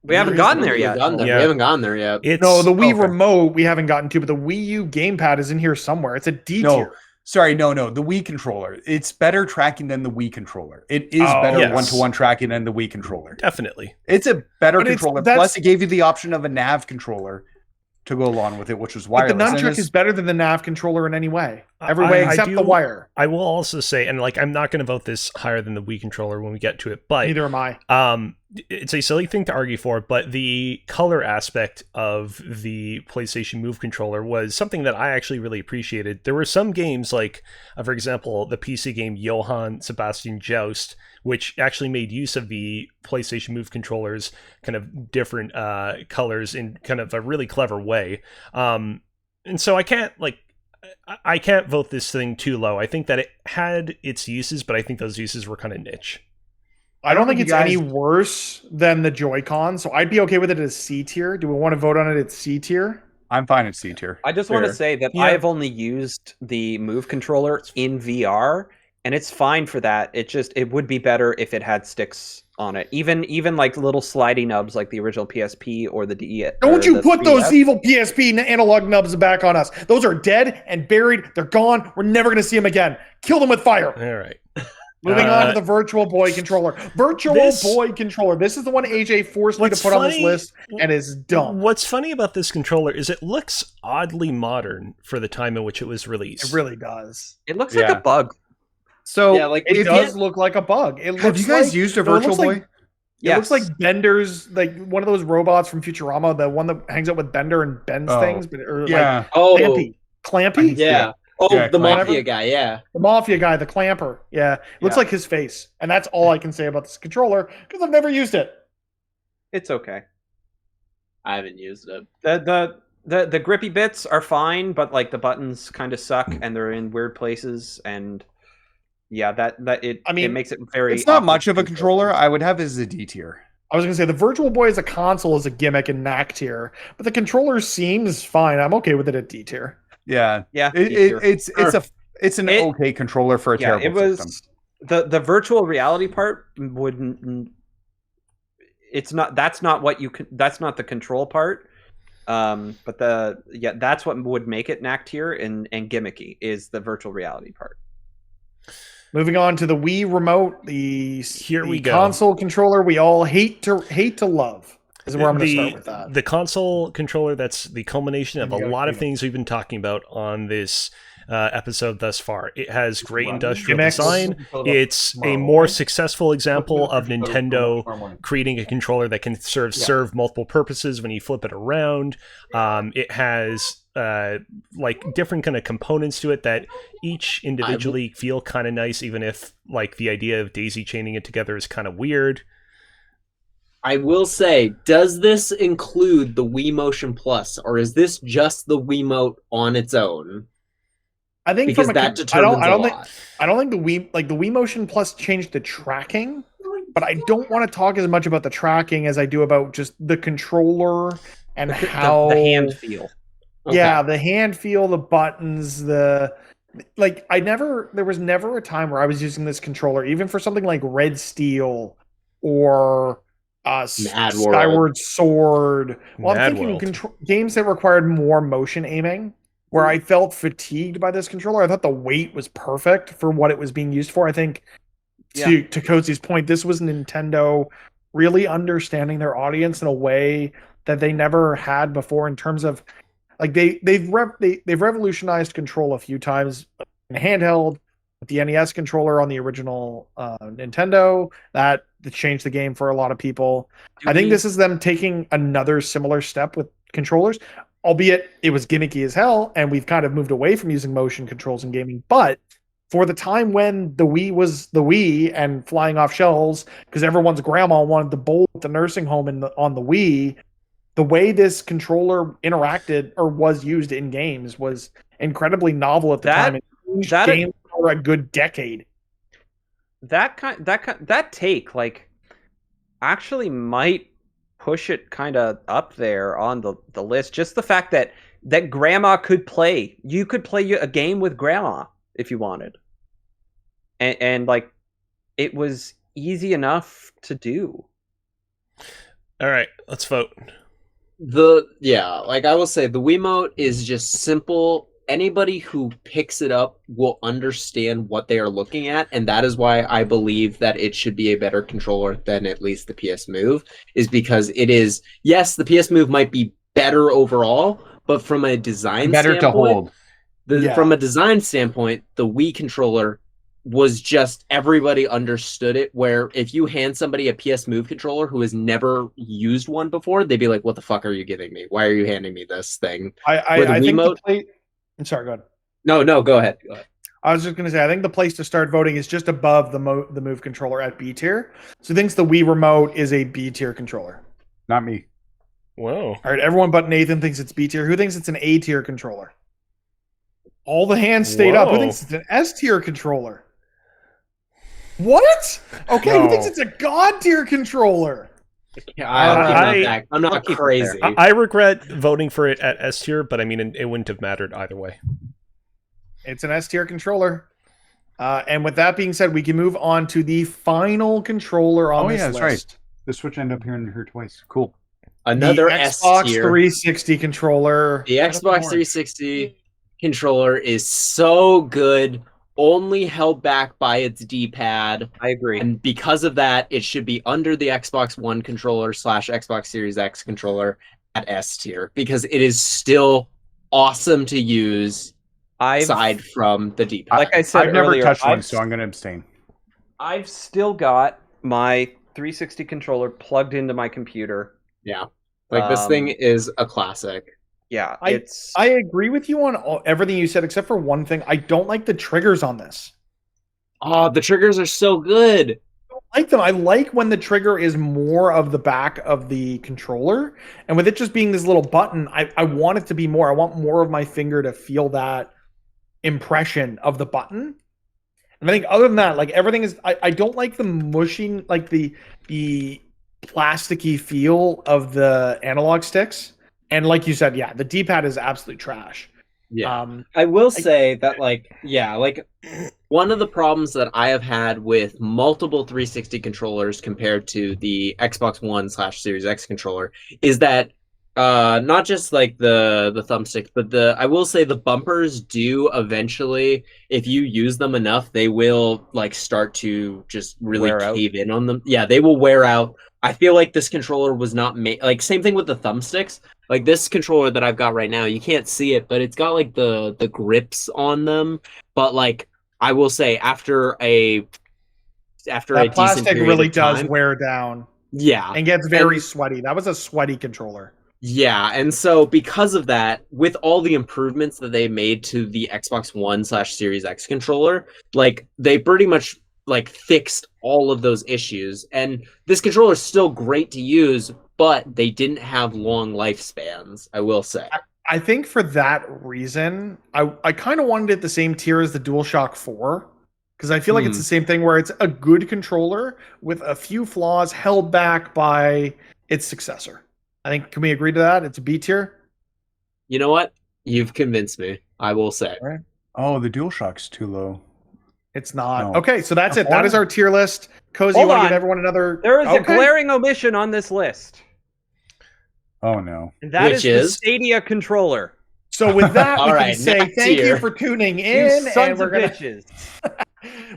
We haven't gotten there yet. We haven't gotten there yet. No, the Wii Remote we haven't gotten to, but the Wii U Gamepad is in here somewhere. It's a D tier. Sorry, no, the Wii controller. It's better tracking than the Wii controller. It is better one-to-one tracking than the Wii controller. Definitely. It's a better controller. Plus, it gave you the option of a nav controller to go along with it, which was wireless. But the nunchuck is better than the nav controller in any way. Every way except the wire. I will also say, and I'm not going to vote this higher than the Wii controller when we get to it, but neither am I. It's a silly thing to argue for, but the color aspect of the PlayStation Move controller was something that I actually really appreciated. There were some games like, for example, the PC game Johann Sebastian Joust, which actually made use of the PlayStation Move controller's kind of different colors in kind of a really clever way. And so I can't vote this thing too low. I think that it had its uses, but I think those uses were kind of niche. I don't think it's any worse than the Joy-Con, so I'd be okay with it as C tier. Do we want to vote on it at C tier? I'm fine at C tier. I just want to say that I have only used the Move controller in VR, and it's fine for that. It would be better if it had sticks on it. Even like little slidey nubs like the original PSP or the DE. Don't you put those evil PSP analog nubs back on us. Those are dead and buried. They're gone. We're never going to see them again. Kill them with fire. All right. Moving on to the Virtual Boy controller. Boy controller. This is the one AJ forced me to put on this list and is dumb. What's funny about this controller is it looks oddly modern for the time in which it was released. It really does. It looks like a bug. So it does look like a bug. Have you guys used a Virtual Boy? It looks like Bender's, like one of those robots from Futurama, the one that hangs out with Bender and bends things, but yeah. like Clampy. Yeah. Oh, Yeah, the Clamper. Mafia guy. Yeah. The Mafia guy, the Clamper. Yeah, it looks like his face, and that's all I can say about this controller because I've never used it. It's okay. I haven't used it. The grippy bits are fine, but like the buttons kind of suck and they're in weird places, and yeah, it makes it very. It's not much of a controller. I would have it as a D tier. I was gonna say the Virtual Boy as a console is a gimmick and knack tier, but the controller seems fine. I'm okay with it at D tier. Yeah, yeah. It's an okay controller for a terrible it was, system. The virtual reality part wouldn't. It's not. That's not what you. That's not the control part. But that's what would make it knack tier and gimmicky is the virtual reality part. Moving on to the Wii Remote, the console controller we all hate to love. Is where I'm going to start with that. The console controller, that's the culmination of a lot of things we've been talking about on this episode thus far. It has great industrial design. It's a more successul example of Nintendo creating a controller that can serve multiple purposes when you flip it around. It has like different kind of components to it that each individually feel kind of nice, even if like the idea of daisy chaining it together is kind of weird. I will say, does this include the Wii Motion Plus, or is this just the Wiimote on its own? I think because that determines a lot. I don't think the Wii Motion Plus changed the tracking, but I don't want to talk as much about the tracking as I do about just the controller and how the hand feel. Yeah, the hand feel, the buttons, there was never a time where I was using this controller, even for something like Red Steel or Skyward Sword. Well, I'm thinking games that required more motion aiming, where I felt fatigued by this controller. I thought the weight was perfect for what it was being used for. I think, to Cozy's point, this was Nintendo really understanding their audience in a way that they never had before, in terms of like they've revolutionized control a few times in handheld. With the NES controller on the original Nintendo, that changed the game for a lot of people. I think this is them taking another similar step with controllers, albeit it was gimmicky as hell, and we've kind of moved away from using motion controls in gaming. But for the time when the Wii was the Wii and flying off shelves because everyone's grandma wanted to bowl at the nursing home on the Wii, the way this controller interacted or was used in games was incredibly novel at the time. It changed games for a good decade. That take like actually might push it kind of up there on the list. Just the fact that grandma could play. You could play a game with grandma if you wanted. And like it was easy enough to do. All right, let's vote. I will say the Wiimote is just simple. Anybody who picks it up will understand what they are looking at, and that is why I believe that it should be a better controller than at least the PS Move, is because it is, yes, the PS Move might be better overall, but from a design standpoint, from a design standpoint, the Wii controller was just, everybody understood it, where if you hand somebody a PS Move controller who has never used one before, they'd be like, what the fuck are you giving me? Why are you handing me this thing? I think I'm sorry, go ahead. No, go ahead. I was just going to say, I think the place to start voting is just above the Move controller at B tier. So thinks the Wii Remote is a B tier controller. Not me. Whoa. All right, everyone but Nathan thinks it's B tier. Who thinks it's an A tier controller? All the hands stayed up. Who thinks it's an S tier controller? What? Okay, who thinks it's a God tier controller? I'm not crazy. I regret voting for it at S tier, but I mean, it wouldn't have mattered either way. It's an S tier controller. And with that being said, we can move on to the final controller on this list. Right. The Switch ended up hearing her twice. Cool. Another Xbox S tier. 360 controller. The Xbox 360 controller is so good. Only held back by its D-pad. I agree. And because of that, it should be under the Xbox One controller / Xbox Series X controller at S tier, because it is still awesome to use aside from the D-pad. Like I said I've never earlier, touched one, so I'm going to abstain. I've still got my 360 controller plugged into my computer. Yeah. Like this thing is a classic. Yeah, I agree with you on everything you said except for one thing. I don't like the triggers on this. Oh, the triggers are so good. I don't like them. I like when the trigger is more of the back of the controller, and with it just being this little button, I want it to be more. I want more of my finger to feel that impression of the button. And I think other than that, like everything is, I don't like the mushing, like the plasticky feel of the analog sticks. And like you said, yeah, the D-pad is absolute trash. Yeah. I will say that, like, yeah, like one of the problems that I have had with multiple 360 controllers compared to the Xbox One / Series X controller is that not just like the thumbsticks, but I will say the bumpers do eventually, if you use them enough, they will like start to just really cave in on them. Yeah, they will wear out. I feel like this controller was not made, like same thing with the thumbsticks. Like this controller that I've got right now, you can't see it, but it's got like the grips on them. But like I will say, after a plastic decent period really of time, does wear down. Yeah, and gets very sweaty. That was a sweaty controller. Yeah, and so because of that, with all the improvements that they made to the Xbox One / Series X controller, like they pretty much like fixed all of those issues. And this controller is still great to use, but they didn't have long lifespans, I will say. I think for that reason, I kind of wanted it the same tier as the DualShock 4, because I feel like it's the same thing where it's a good controller with a few flaws held back by its successor. I think, can we agree to that? It's a B tier? You know what? You've convinced me, I will say. Right. Oh, the DualShock's too low. It's not. No. Okay, so that's it. That is our tier list. Cozy, you want to give everyone another... There is a glaring omission on this list. Oh, no. And that is the Stadia controller. So with that, we can say thank tier. you for tuning in. You sons of bitches.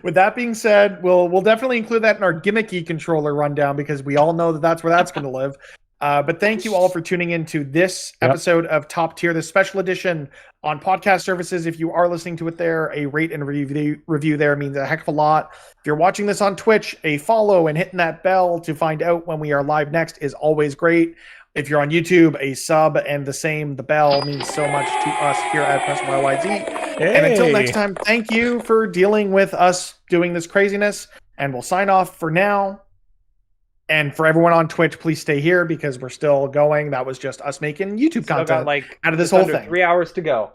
With that being said, we'll definitely include that in our gimmicky controller rundown, because we all know that that's where that's going to live. But thank you all for tuning into this episode of Top Tier, this special edition on podcast services. If you are listening to it there, a rate and review there means a heck of a lot. If you're watching this on Twitch, a follow and hitting that bell to find out when we are live next is always great. If you're on YouTube, a sub and the bell means so much to us here at Press YYZ. Hey. And until next time, thank you for dealing with us doing this craziness, and we'll sign off for now. And for everyone on Twitch, please stay here because we're still going. That was just us making YouTube content like out of this whole thing. 3 hours to go.